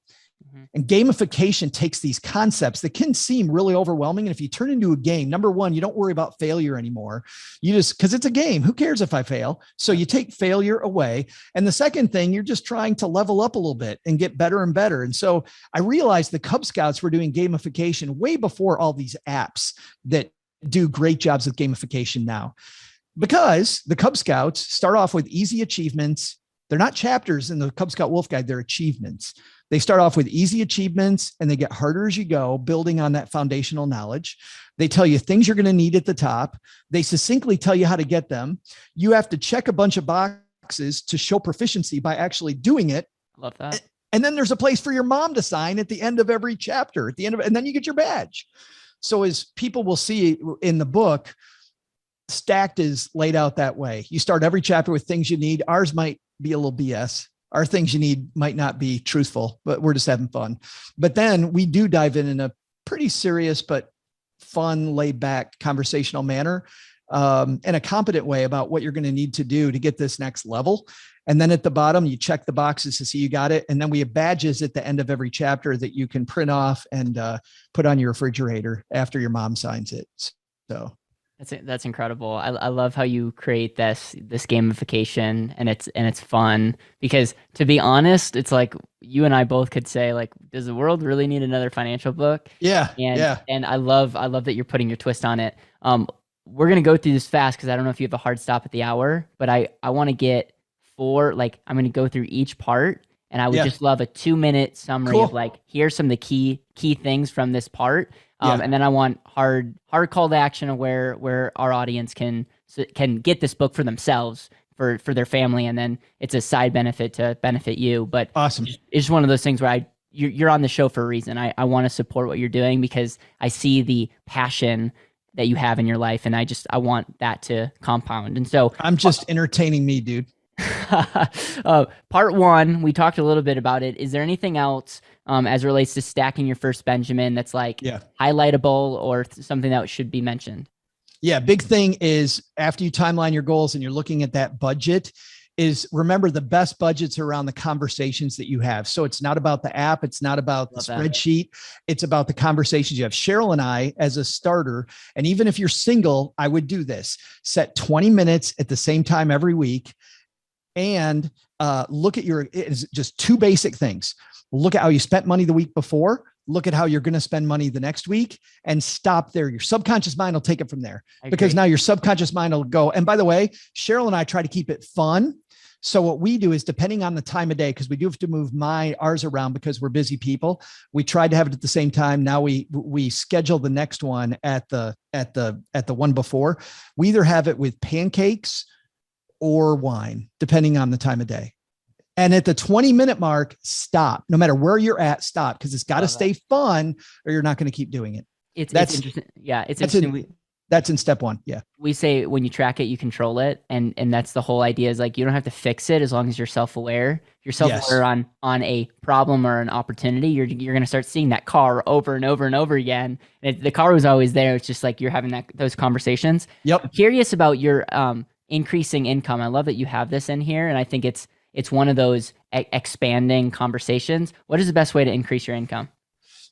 And gamification takes these concepts that can seem really overwhelming. And if you turn into a game, number one, you don't worry about failure anymore. You just, because it's a game, who cares if I fail? So you take failure away. And the second thing, you're just trying to level up a little bit and get better and better. And so I realized the Cub Scouts were doing gamification way before all these apps that do great jobs with gamification now, because the Cub Scouts start off with easy achievements. They're not chapters in the Cub Scout Wolf Guide, they're achievements. They start off with easy achievements and they get harder as you go, building on that foundational knowledge. They tell you things you're going to need at the top. They succinctly tell you how to get them. You have to check a bunch of boxes to show proficiency by actually doing it.
Love that.
And then there's a place for your mom to sign at the end of every chapter, at the end of it, and then you get your badge. So as people will see in the book, Stacked is laid out that way. You start every chapter with things you need. Ours might be a little BS. Our things you need might not be truthful, but we're just having fun. But then we do dive in a pretty serious, but fun, laid back conversational manner, in a competent way about what you're going to need to do to get this next level. And then at the bottom, you check the boxes to see you got it. And then we have badges at the end of every chapter that you can print off and put on your refrigerator after your mom signs it. So
that's incredible. I love how you create this gamification, and it's fun, because to be honest, it's like you and I both could say, like, does the world really need another financial book?
Yeah.
And I love that you're putting your twist on it. We're going to go through this fast because I don't know if you have a hard stop at the hour, but I want to get I'm going to go through each part, and I would just love a 2-minute summary of like, here's some of the key things from this part. And then I want hard call to action of where our audience can get this book for themselves, for their family. And then it's a side benefit to benefit you. But
awesome.
It's just one of those things where you're on the show for a reason. I want to support what you're doing because I see the passion that you have in your life. And I want that to compound. And so
I'm just entertaining me, dude.
Part one, we talked a little bit about it. Is there anything else as it relates to stacking your first Benjamin that's like highlightable or something that should be mentioned?
Yeah. Big thing is after you timeline your goals and you're looking at that budget, is remember the best budgets are around the conversations that you have. So it's not about the app. It's not about the spreadsheet. It's about the conversations you have. Cheryl and I, as a starter, and even if you're single, I would do this, set 20 minutes at the same time every week. And look at it's just 2 basic things. Look at how you spent money the week before. Look at how you're going to spend money the next week, and stop there. Your subconscious mind will take it from there, because now your subconscious mind will go. And by the way, Cheryl and I try to keep it fun. So what we do is, depending on the time of day, because we do have to move ours around because we're busy people, we tried to have it at the same time. Now we schedule the next one at the one before. We either have it with pancakes or wine, depending on the time of day. And at the 20-minute mark, stop. No matter where you're at, stop, because it's got to stay fun or you're not going to keep doing it.
It's interesting. Yeah, it's interesting.
That's in step 1. Yeah.
We say when you track it, you control it. And that's the whole idea, is like, you don't have to fix it as long as you're self-aware. You're self-aware on a problem or an opportunity. You're going to start seeing that car over and over and over again. And the car was always there. It's just like you're having those conversations.
Yep.
I'm curious about your increasing income. I love that you have this in here. And I think it's one of those expanding conversations. What is the best way to increase your income?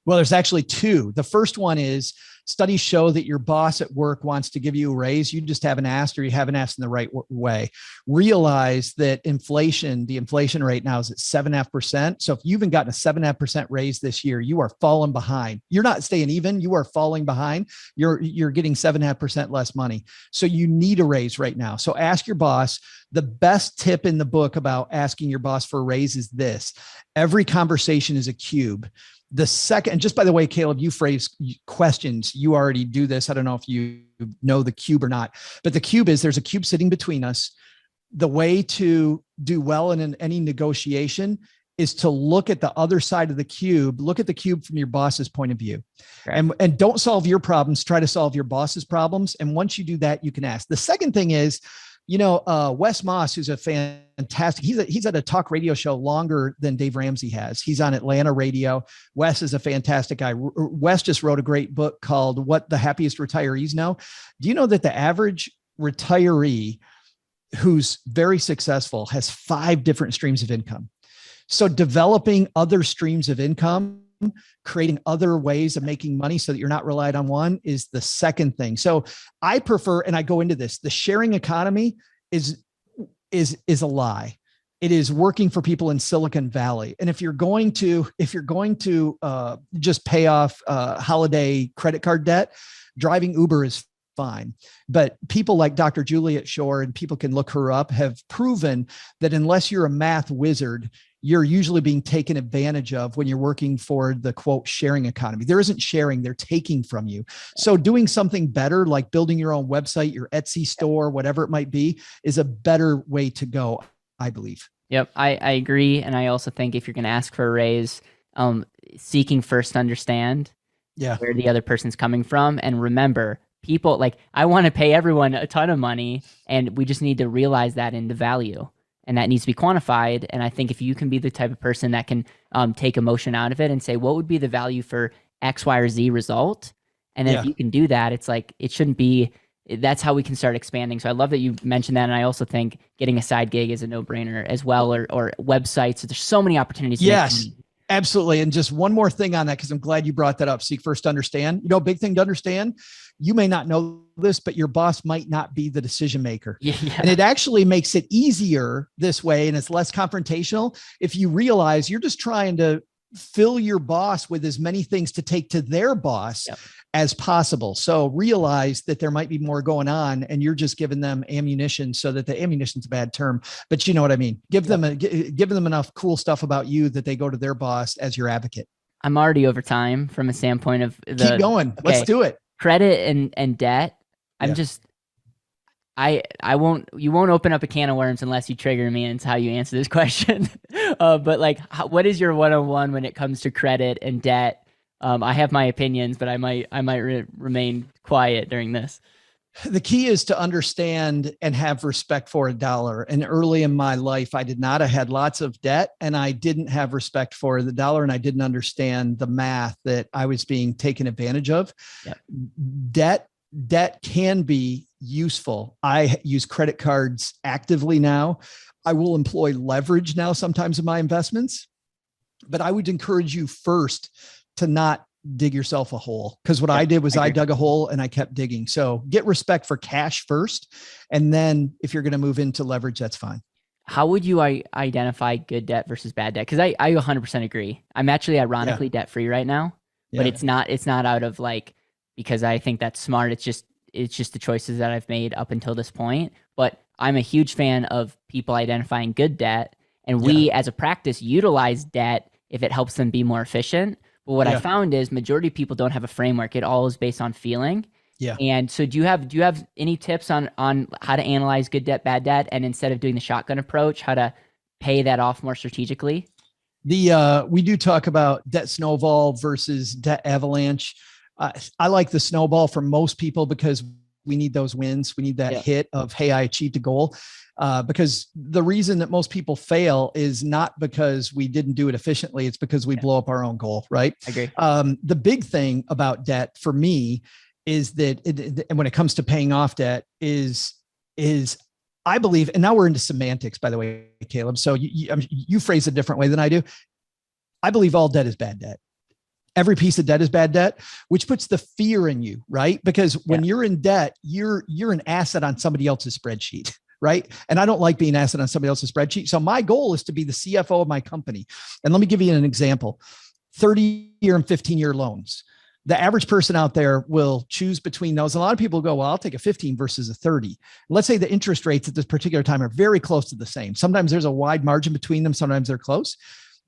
Well, there's actually 2. The first one is, studies show that your boss at work wants to give you a raise. You just haven't asked, or you haven't asked in the right way. Realize that the inflation rate now is at 7.5%. So if you haven't gotten a 7.5% raise this year, you are falling behind. You're not staying even. You are falling behind. You're getting 7.5% less money. So you need a raise right now. So ask your boss. The best tip in the book about asking your boss for a raise is this: every conversation is a cube. The second, and just by the way, Caleb, you phrase questions. You already do this. I don't know if you know the cube or not, but the cube is, there's a cube sitting between us. The way to do well in any negotiation is to look at the other side of the cube. Look at the cube from your boss's point of view, and don't solve your problems. Try to solve your boss's problems. And once you do that, you can ask. The second thing is, Wes Moss, who's a fantastic, he's at a talk radio show longer than Dave Ramsey has. He's on Atlanta radio. Wes is a fantastic guy. Wes just wrote a great book called What the Happiest Retirees Know. Do you know that the average retiree who's very successful has 5 different streams of income? So developing other streams of income, creating other ways of making money so that you're not relied on one, is the second thing. So I prefer, and I go into this, the sharing economy is a lie. It is working for people in Silicon Valley. And if you're going to just pay off holiday credit card debt, driving Uber is fine. But people like Dr. Juliet Shore, and people can look her up, have proven that unless you're a math wizard, you're usually being taken advantage of when you're working for the quote sharing economy. There isn't sharing, they're taking from you. So doing something better, like building your own website, your Etsy store, whatever it might be, is a better way to go, I believe.
Yep, I agree. And I also think if you're going to ask for a raise, seeking first to understand where the other person's coming from. And remember, people, like, I want to pay everyone a ton of money, and we just need to realize that in the value. And that needs to be quantified. And I think if you can be the type of person that can take emotion out of it and say, what would be the value for X, Y, or Z result? And then if you can do that, it's like, it shouldn't be, that's how we can start expanding. So I love that you mentioned that. And I also think getting a side gig is a no-brainer as well, or websites. There's so many opportunities.
Yes, absolutely. And just one more thing on that, because I'm glad you brought that up. Seek first to understand. You know, big thing to understand, you may not know this, but your boss might not be the decision maker. And it actually makes it easier this way, and it's less confrontational if you realize you're just trying to fill your boss with as many things to take to their boss as possible. So realize that there might be more going on, and you're just giving them ammunition, so that the ammunition's a bad term, but you know what I mean? Give them enough cool stuff about you that they go to their boss as your advocate.
I'm already over time from a standpoint of
keep going. Okay. Let's do it.
Credit and debt. I'm just, you won't open up a can of worms unless you trigger me into how you answer this question. But like, what is your 101 when it comes to credit and debt? I have my opinions, but I might remain quiet during this.
The key is to understand and have respect for a dollar. And early in my life, I did not. I had lots of debt, and I didn't have respect for the dollar, and I didn't understand the math that I was being taken advantage of. Debt can be useful. I use credit cards actively now. I will employ leverage now sometimes in my investments, but I would encourage you first to not dig yourself a hole. Because what I did was I dug a hole and I kept digging. So get respect for cash first. And then if you're going to move into leverage, that's fine.
How would you identify good debt versus bad debt? Because I 100% agree. I'm actually ironically debt free right now, but it's not out of like, because I think that's smart. It's just the choices that I've made up until this point. But I'm a huge fan of people identifying good debt. And we as a practice utilize debt if it helps them be more efficient. But what I found is majority of people don't have a framework. It all is based on feeling. And so do you have any tips on how to analyze good debt, bad debt, and instead of doing the shotgun approach, how to pay that off more strategically?
We do talk about debt snowball versus debt avalanche. I like the snowball for most people because we need those wins. We need that hit of, hey, I achieved a goal. Because the reason that most people fail is not because we didn't do it efficiently. It's because we blow up our own goal, right?
I agree.
The big thing about debt for me is that and when it comes to paying off debt is I believe, and now we're into semantics, by the way, Caleb. So you phrase it a different way than I do. I believe all debt is bad debt. Every piece of debt is bad debt, which puts the fear in you, right? Because when you're in debt, you're an asset on somebody else's spreadsheet. Right. And I don't like being an asset on somebody else's spreadsheet. So my goal is to be the CFO of my company. And let me give you an example. 30-year and 15-year loans. The average person out there will choose between those. And a lot of people go, well, I'll take a 15 versus a 30. Let's say the interest rates at this particular time are very close to the same. Sometimes there's a wide margin between them. Sometimes they're close.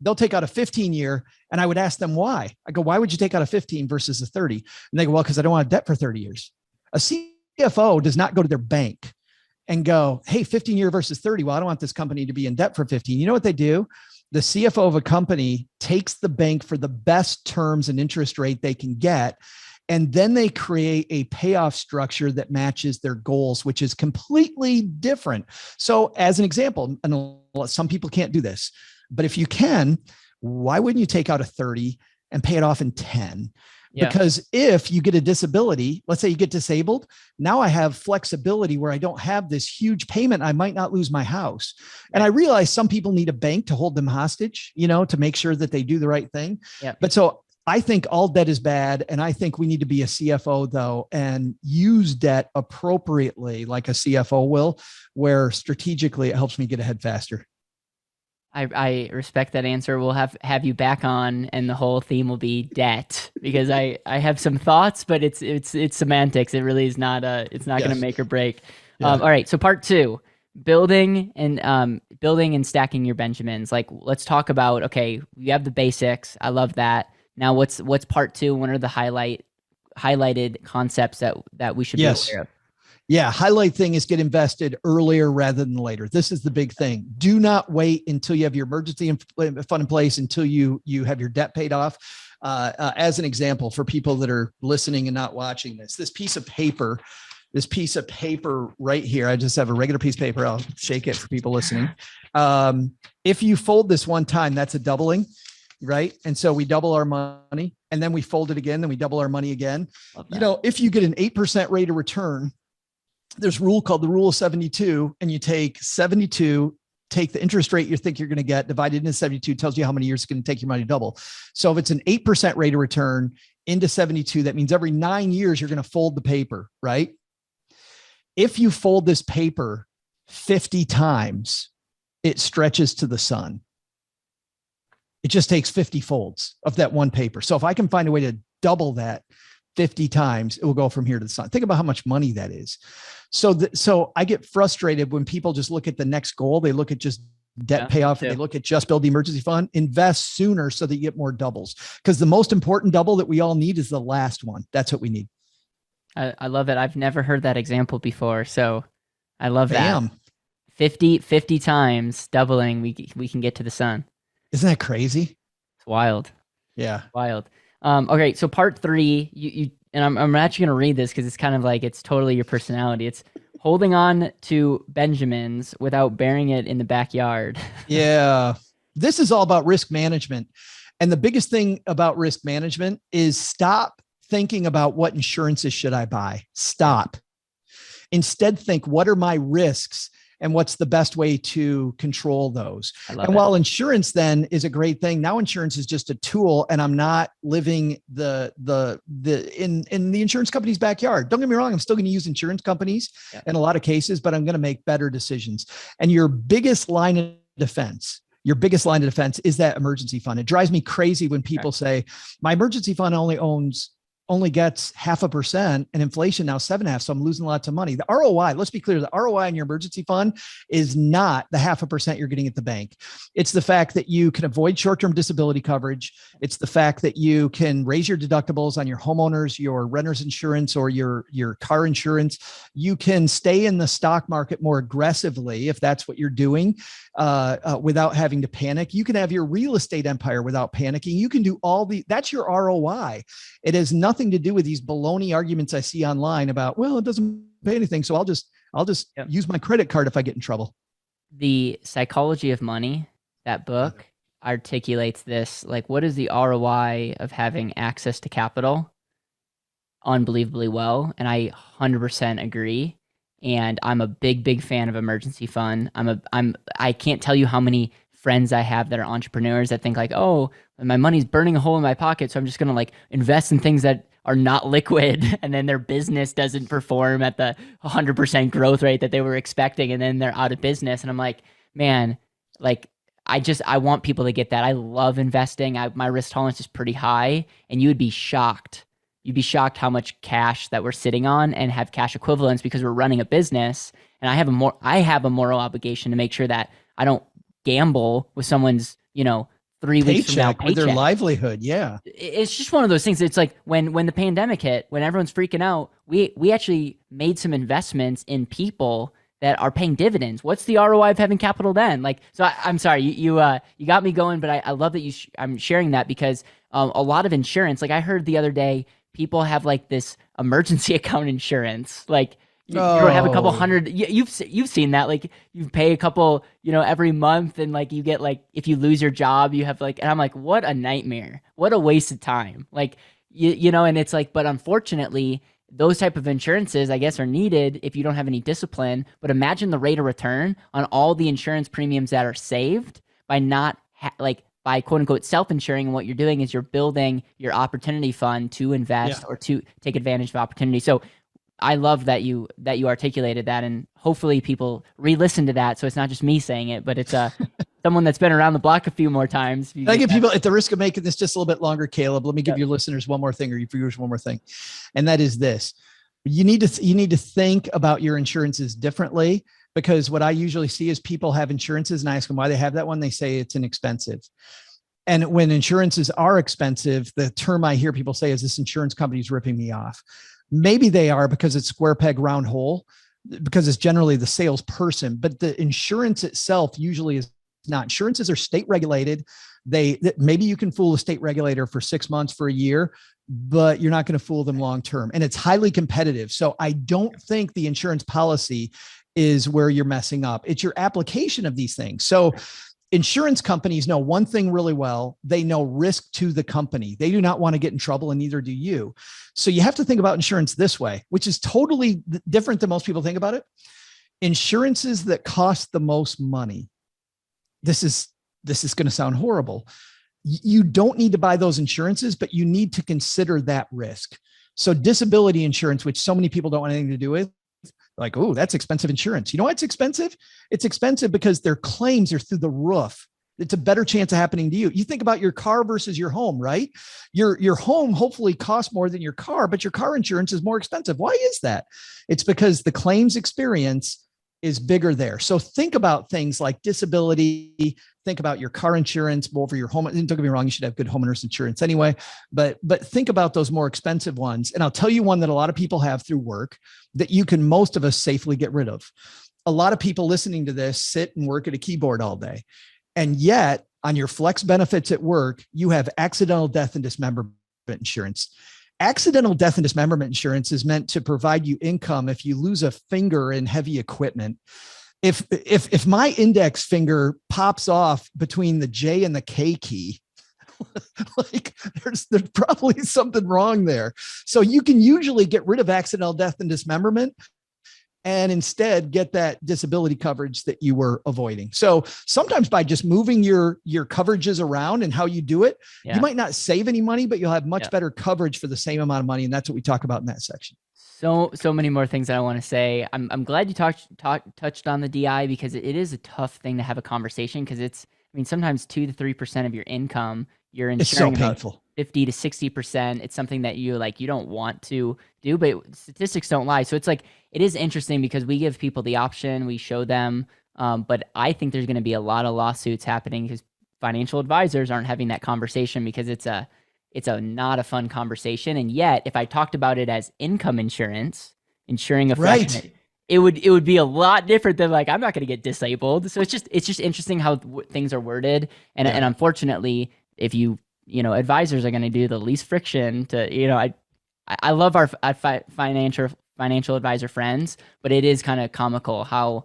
They'll take out a 15-year. And I would ask them why. I go, why would you take out a 15 versus a 30? And they go, well, because I don't want debt for 30 years. A CFO does not go to their bank and go, hey, 15-year versus 30. Well, I don't want this company to be in debt for 15. You know what they do? The CFO of a company takes the bank for the best terms and interest rate they can get. And then they create a payoff structure that matches their goals, which is completely different. So as an example, and some people can't do this, but if you can, why wouldn't you take out a 30 and pay it off in 10? Because if you get a disability, let's say you get disabled, now I have flexibility where I don't have this huge payment. I might not lose my house. And I realize some people need a bank to hold them hostage, to make sure that they do the right thing. But so I think all debt is bad. And I think we need to be a CFO though, and use debt appropriately like a CFO will, where strategically it helps me get ahead faster.
I respect that answer. We'll have you back on, and the whole theme will be debt, because I have some thoughts, but it's semantics. It really is not it's not going to
Yes.
make or break.
Yeah.
All right, so part two, building and stacking your Benjamins. Like, let's talk about, okay, you have the basics. I love that. Now what's part two? What are the highlighted concepts that we should be
Yes.
aware of?
Yeah. Highlight thing is get invested earlier rather than later. This is the big thing. Do not wait until you have your emergency fund in place, until you have your debt paid off. As an example, for people that are listening and not watching this piece of paper right here, I just have a regular piece of paper. I'll shake it for people listening. If you fold this one time, that's a doubling, right? And so we double our money, and then we fold it again, then we double our money again. If you get an 8% rate of return, there's a rule called the rule of 72, and you take 72, take the interest rate you think you're going to get, divided into 72, tells you how many years it's going to take your money to double. So if it's an 8% rate of return into 72, that means every 9 years you're going to fold the paper, right? If you fold this paper 50 times, it stretches to the sun. It just takes 50 folds of that one paper. So if I can find a way to double that 50 times, it will go from here to the sun. Think about how much money that is. So I get frustrated when people just look at the next goal. They look at just debt payoff, and they look at just build the emergency fund. Invest sooner so that you get more doubles, because the most important double that we all need is the last one. That's what we need.
I love it. I've never heard that example before, so I love
Bam.
that. 50 times doubling, we can get to the sun.
Isn't that crazy?
It's wild.
Yeah.
Wild. Okay, so part three, you and I'm actually going to read this because it's kind of like, it's totally your personality. It's holding on to Benjamins without burying it in the backyard.
Yeah. This is all about risk management. And the biggest thing about risk management is stop thinking about what insurances should I buy. Stop. Instead, think, what are my risks and what's the best way to control those? And while insurance then is a great thing, now insurance is just a tool, and I'm not living in the insurance company's backyard. Don't get me wrong, I'm still going to use insurance companies in a lot of cases, but I'm going to make better decisions. And your biggest line of defense is that emergency fund. It drives me crazy when people say, my emergency fund only gets 0.5%, and inflation now 7.5%. So I'm losing lots of money. The ROI, let's be clear, the ROI in your emergency fund is not the 0.5% you're getting at the bank. It's the fact that you can avoid short-term disability coverage. It's the fact that you can raise your deductibles on your homeowners, your renter's insurance, or your car insurance. You can stay in the stock market more aggressively if that's what you're doing, without having to panic. You can have your real estate empire without panicking. You can do that's your ROI. It has nothing to do with these baloney arguments I see online about, well, it doesn't pay anything, so I'll just use my credit card if I get in trouble.
The Psychology of Money, that book, articulates this, like, what is the ROI of having access to capital? Unbelievably well. And I 100% agree. And I'm a big fan of emergency fund. I can't tell you how many friends I have that are entrepreneurs that think like, oh, my money's burning a hole in my pocket, so I'm just going to like invest in things that are not liquid, and then their business doesn't perform at the 100% growth rate that they were expecting, and then they're out of business. And I'm like, man, like, I want people to get that. I love investing. My risk tolerance is pretty high, and you'd be shocked. You'd be shocked how much cash that we're sitting on and have cash equivalents, because we're running a business, and I have a moral obligation to make sure that I don't gamble with someone's, 3 weeks from now paycheck.
With their livelihood. Yeah.
It's just one of those things. It's like when the pandemic hit, when everyone's freaking out, we actually made some investments in people that are paying dividends. What's the ROI of having capital then? Like, so I'm sorry, you got me going, but I love that I'm sharing that, because a lot of insurance, like I heard the other day, people have like this emergency account insurance, like you have a couple hundred. You've seen that, like you pay a couple, every month, and like you get like, if you lose your job, you have like, and I'm like, what a nightmare, what a waste of time, like and it's like, but unfortunately, those type of insurances, I guess, are needed if you don't have any discipline. But imagine the rate of return on all the insurance premiums that are saved by not by quote unquote self-insuring. And what you're doing is you're building your opportunity fund to invest or to take advantage of opportunity. So I love that you articulated that, and hopefully people re-listen to that. So it's not just me saying it, but it's someone that's been around the block a few more times.
I give people, at the risk of making this just a little bit longer, Caleb, let me give
Yep.
your listeners one more thing, or your viewers one more thing. And that is this. You need to think about your insurances differently, because what I usually see is people have insurances and I ask them why they have that one. They say it's inexpensive. And when insurances are expensive, the term I hear people say is this insurance company is ripping me off. Maybe they are, because it's square peg, round hole, because it's generally the salesperson, but the insurance itself usually is not. Insurances are state regulated. Maybe you can fool a state regulator for 6 months, for a year, but you're not going to fool them long-term. And it's highly competitive. So I don't think the insurance policy is where you're messing up. It's your application of these things. So insurance companies know one thing really well. They know risk to the company. They do not want to get in trouble, and neither do you. So you have to think about insurance this way, which is totally different than most people think about it. Insurances that cost the most money. This is going to sound horrible. You don't need to buy those insurances, but you need to consider that risk. So disability insurance, which so many people don't want anything to do with, like, oh, that's expensive insurance. You know why it's expensive? It's expensive because their claims are through the roof. It's a better chance of happening to you. You think about your car versus your home, right? Your home hopefully costs more than your car, but your car insurance is more expensive. Why is that? It's because the claims experience is bigger there. So think about things like disability, think about your car insurance over your home. Don't get me wrong, you should have good homeowners insurance anyway, but think about those more expensive ones. And I'll tell you one that a lot of people have through work that you can, most of us, safely get rid of. A lot of people listening to this sit and work at a keyboard all day. And yet on your flex benefits at work, you have accidental death and dismemberment insurance. Accidental death and dismemberment insurance is meant to provide you income if you lose a finger in heavy equipment. If my index finger pops off between the J and the K key, like there's probably something wrong there. So you can usually get rid of accidental death and dismemberment and instead get that disability coverage that you were avoiding. So sometimes by just moving your coverages around and how you do it, you might not save any money, but you'll have much better coverage for the same amount of money. And that's what we talk about in that section. So
many more things that I want to say. I'm glad you touched on the DI, because it is a tough thing to have a conversation, because sometimes 2 to 3% of your income, you're insuring about 50 to 60%. It's something that you don't want to do, but statistics don't lie. So it's like, it is interesting because we give people the option, we show them, but I think there's going to be a lot of lawsuits happening because financial advisors aren't having that conversation, because it's a not a fun conversation. And yet, if I talked about it as income insurance, insuring a freshman, it would be a lot different than like, I'm not going to get disabled. So it's just interesting how things are worded. And unfortunately, if advisors are going to do the least friction to, I love our financial advisor friends, but it is kind of comical how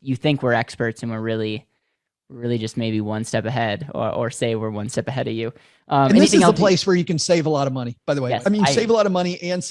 you think we're experts and we're really just maybe one step ahead, or say we're one step ahead of you.
And this is the place where you can save a lot of money, by the way.
Yes,
save a lot of money and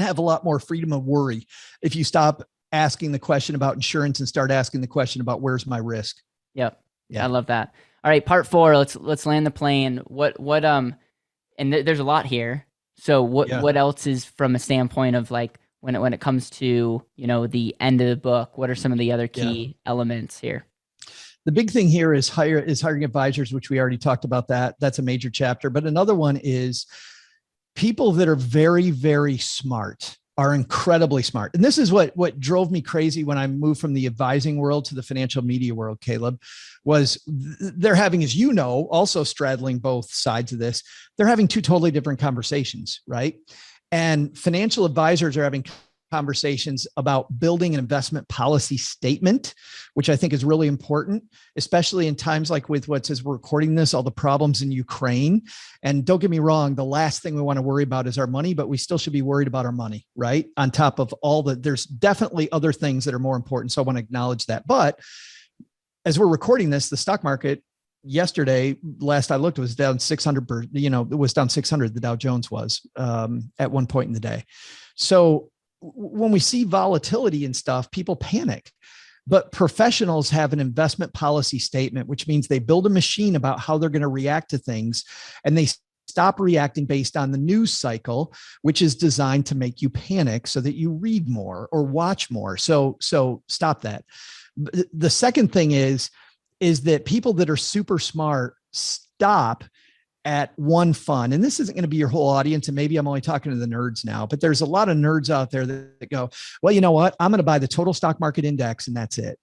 have a lot more freedom of worry if you stop asking the question about insurance and start asking the question about where's my risk.
Yep. Yeah. I love that. All right. Part 4, let's land the plane. And there's a lot here. So what else is, from a standpoint of like, when it comes to, the end of the book, what are some of the other key elements here? The big thing here is hiring advisors, which we already talked about that. That's a major chapter. But another one is people that are very, very smart are incredibly smart. And this is what drove me crazy when I moved from the advising world to the financial media world, Caleb, was they're having, as you know, also straddling both sides of this, they're having 2 totally different conversations, right? And financial advisors are having conversations about building an investment policy statement, which I think is really important, especially in times like with as we're recording this, all the problems in Ukraine. And don't get me wrong, the last thing we want to worry about is our money, but we still should be worried about our money, right? On top of there's definitely other things that are more important. So I want to acknowledge that. But as we're recording this, the stock market yesterday, last I looked, was down 600, it was down 600. The Dow Jones was at one point in the day. So when we see volatility and stuff, people panic. But professionals have an investment policy statement, which means they build a machine about how they're going to react to things, and they stop reacting based on the news cycle, which is designed to make you panic so that you read more or watch more. So stop that.
The second thing is that people that are super smart stop at one fund. And this isn't going to be your whole audience. And maybe I'm only talking to the nerds now, but there's a lot of nerds out there that go, well, you know what? I'm going to buy the total stock market index and that's it.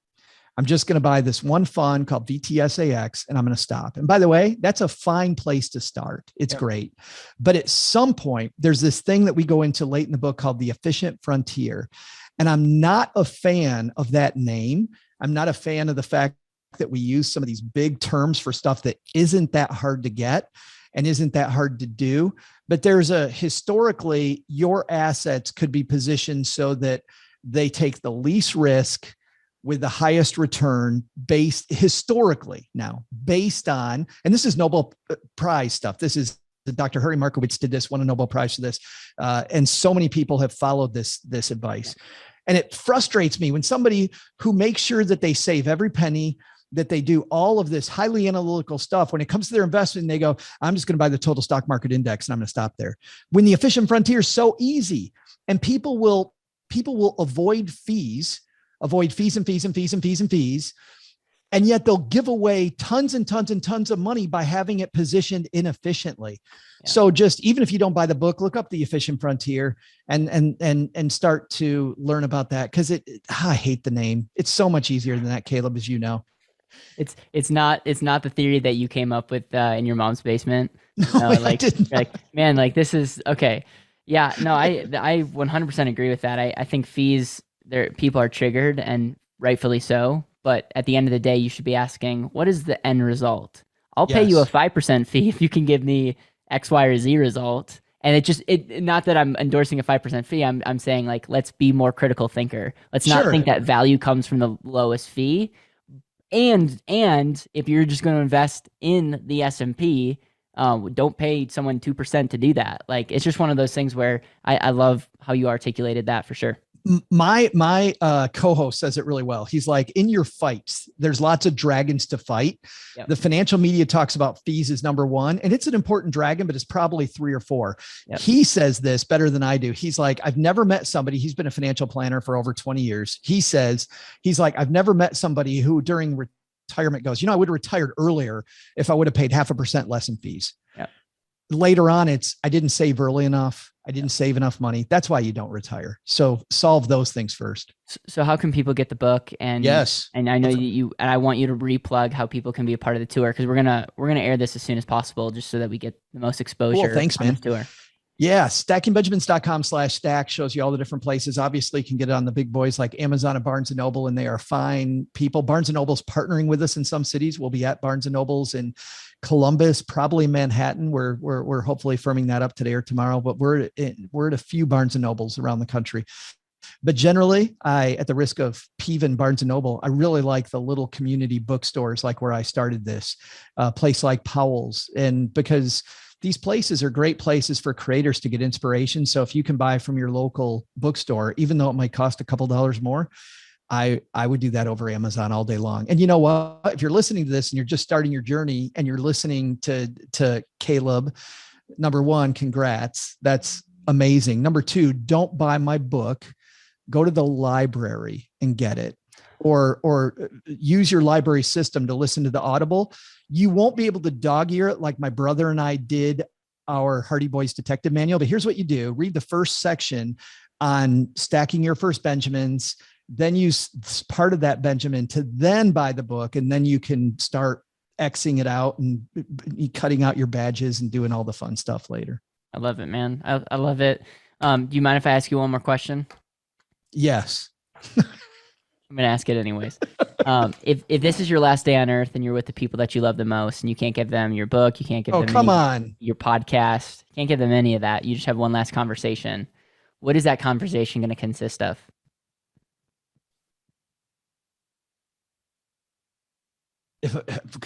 I'm just going to buy this one fund called VTSAX and I'm going to stop. And by the way, that's a fine place to start. It's great. But at some point, there's this thing that we go into late in the book called the efficient frontier. And I'm not a fan of that name. I'm not a fan of the fact that we use some of these big terms for stuff that isn't that hard to get and isn't that hard to do. But there's historically, your assets could be positioned so that they take the least risk with the highest return based on, and this is Nobel Prize stuff. This is Dr. Harry Markowitz did this, won a Nobel Prize for this. And so many people have followed this advice. And it frustrates me when somebody who makes sure that they save every penny, that they do all of this highly analytical stuff, when it comes to their investment, they go, I'm just going to buy the total stock market index and I'm going to stop there. When the efficient frontier is so easy, and people will avoid fees. And yet they'll give away tons and tons and tons of money by having it positioned inefficiently. Yeah. So just, even if you don't buy the book, look up the efficient frontier and start to learn about that. Cause I hate the name. It's so much easier than that, Caleb, as you know.
It's not the theory that you came up with in your mom's basement.
No,
like man, like this is okay. Yeah, no, I 100% agree with that. I think fees, people are triggered, and rightfully so. But at the end of the day, you should be asking, what is the end result? I'll pay you a 5% fee if you can give me X, Y, or Z result. And not that I'm endorsing a 5% fee. I'm saying, like, let's be more critical thinker. Let's not think that value comes from the lowest fee. And if you're just going to invest in the S&P, don't pay someone 2% to do that. Like, it's just one of those things where I love how you articulated that for sure.
My co-host says it really well. He's like, in your fights, there's lots of dragons to fight. Yep. The financial media talks about fees as number one, and it's an important dragon, but it's probably 3 or 4. Yep. He says this better than I do. He's like, I've never met somebody, he's been a financial planner for over 20 years. He's like, I've never met somebody who during retirement goes, I would have retired earlier if I would have paid 0.5% less in fees. Yep. Later on, I didn't save early enough. I didn't save enough money. That's why you don't retire. So solve those things first.
So how can people get the book? And
yes,
and I know and I want you to replug how people can be a part of the tour, because we're gonna air this as soon as possible, just so that we get the most exposure.
Cool. Thanks, man.
Tour.
Yeah. StackingBenjamins.com/stack shows you all the different places. Obviously, you can get it on the big boys like Amazon and Barnes & Noble, and they are fine people. Barnes & Noble's partnering with us in some cities. We'll be at Barnes & Noble's in Columbus, probably Manhattan. We're hopefully firming that up today or tomorrow, but we're at a few Barnes & Nobles around the country. But generally, at the risk of peeving Barnes & Noble, I really like the little community bookstores, like where I started this place like Powell's. And because these places are great places for creators to get inspiration. So if you can buy from your local bookstore, even though it might cost a couple dollars more, I would do that over Amazon all day long. And you know what? If you're listening to this and you're just starting your journey and you're listening to Caleb, number one, congrats. That's amazing. Number two, don't buy my book. Go to the library and get it, or use your library system to listen to the Audible. You won't be able to dog ear it like my brother and I did our Hardy Boys Detective Manual. But here's what you do. Read the first section on stacking your first Benjamins, then use part of that Benjamin to then buy the book. And then you can start Xing it out and cutting out your badges and doing all the fun stuff later.
I love it, man. I love it. Do you mind if I ask you one more question?
Yes.
I'm going to ask it anyways. If this is your last day on earth and you're with the people that you love the most, and you can't give them your book, you can't give them your podcast, you can't give them any of that, you just have one last conversation, what is that conversation going to consist of?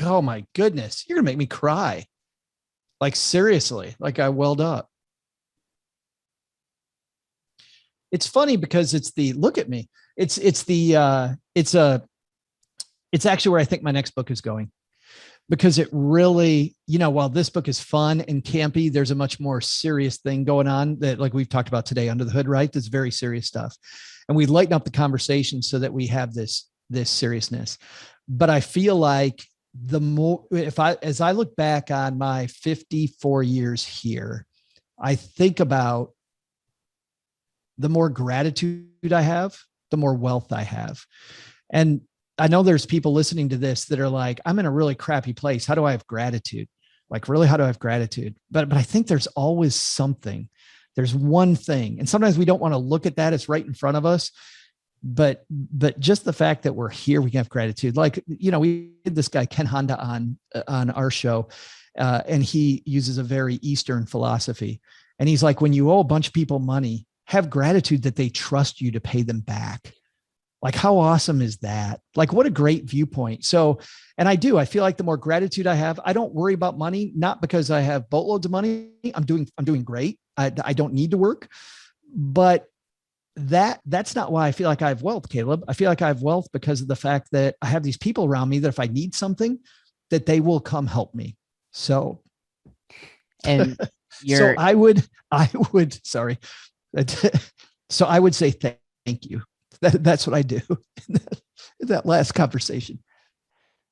Oh my goodness, you're gonna make me cry. Like seriously, like I welled up. It's funny because look at me. It's actually where I think my next book is going, because it really, while this book is fun and campy, there's a much more serious thing going on that, like we've talked about today, Under the Hood, right? That's very serious stuff. And we lighten up the conversation so that we have this this seriousness. But I feel like the more, as I look back on my 54 years here, I think about the more gratitude I have, the more wealth I have. And I know there's people listening to this that are like, I'm in a really crappy place. How do I have gratitude? Like, really, how do I have gratitude? But I think there's always something. There's one thing. And sometimes we don't want to look at that. It's right in front of us. But just the fact that we're here, we can have gratitude. Like, we had this guy, Ken Honda, on our show, and he uses a very Eastern philosophy. And he's like, when you owe a bunch of people money, have gratitude that they trust you to pay them back. Like, how awesome is that? Like, what a great viewpoint. So, and I feel like the more gratitude I have, I don't worry about money, not because I have boatloads of money. I'm doing great. I don't need to work, but that's not why I feel like I have wealth, Caleb. I feel like I have wealth because of the fact that I have these people around me that if I need something, that they will come help me. So,
and
so I would, sorry. So I would say, thank you. That's what I do in that last conversation.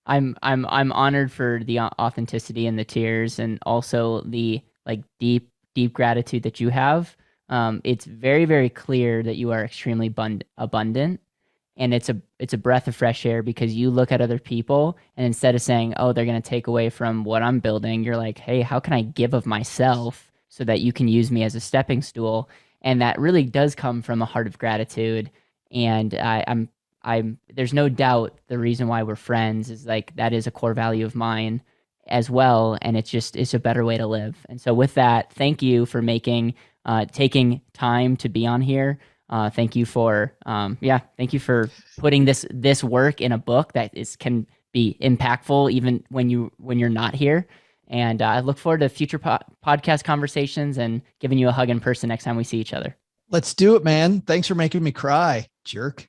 I'm honored for the authenticity and the tears, and also the like deep gratitude that you have. It's very, very clear that you are extremely abundant, and it's a breath of fresh air, because you look at other people, and instead of saying, oh, they're going to take away from what I'm building, you're like, hey, how can I give of myself so that you can use me as a stepping stool? And that really does come from a heart of gratitude. And I'm there's no doubt the reason why we're friends is like, that is a core value of mine as well. And it's a better way to live. And so with that, thank you for taking time to be on here. Thank you for putting this work in a book that can be impactful even when you're not here. And I look forward to future podcast conversations and giving you a hug in person next time we see each other.
Let's do it, man. Thanks for making me cry, jerk.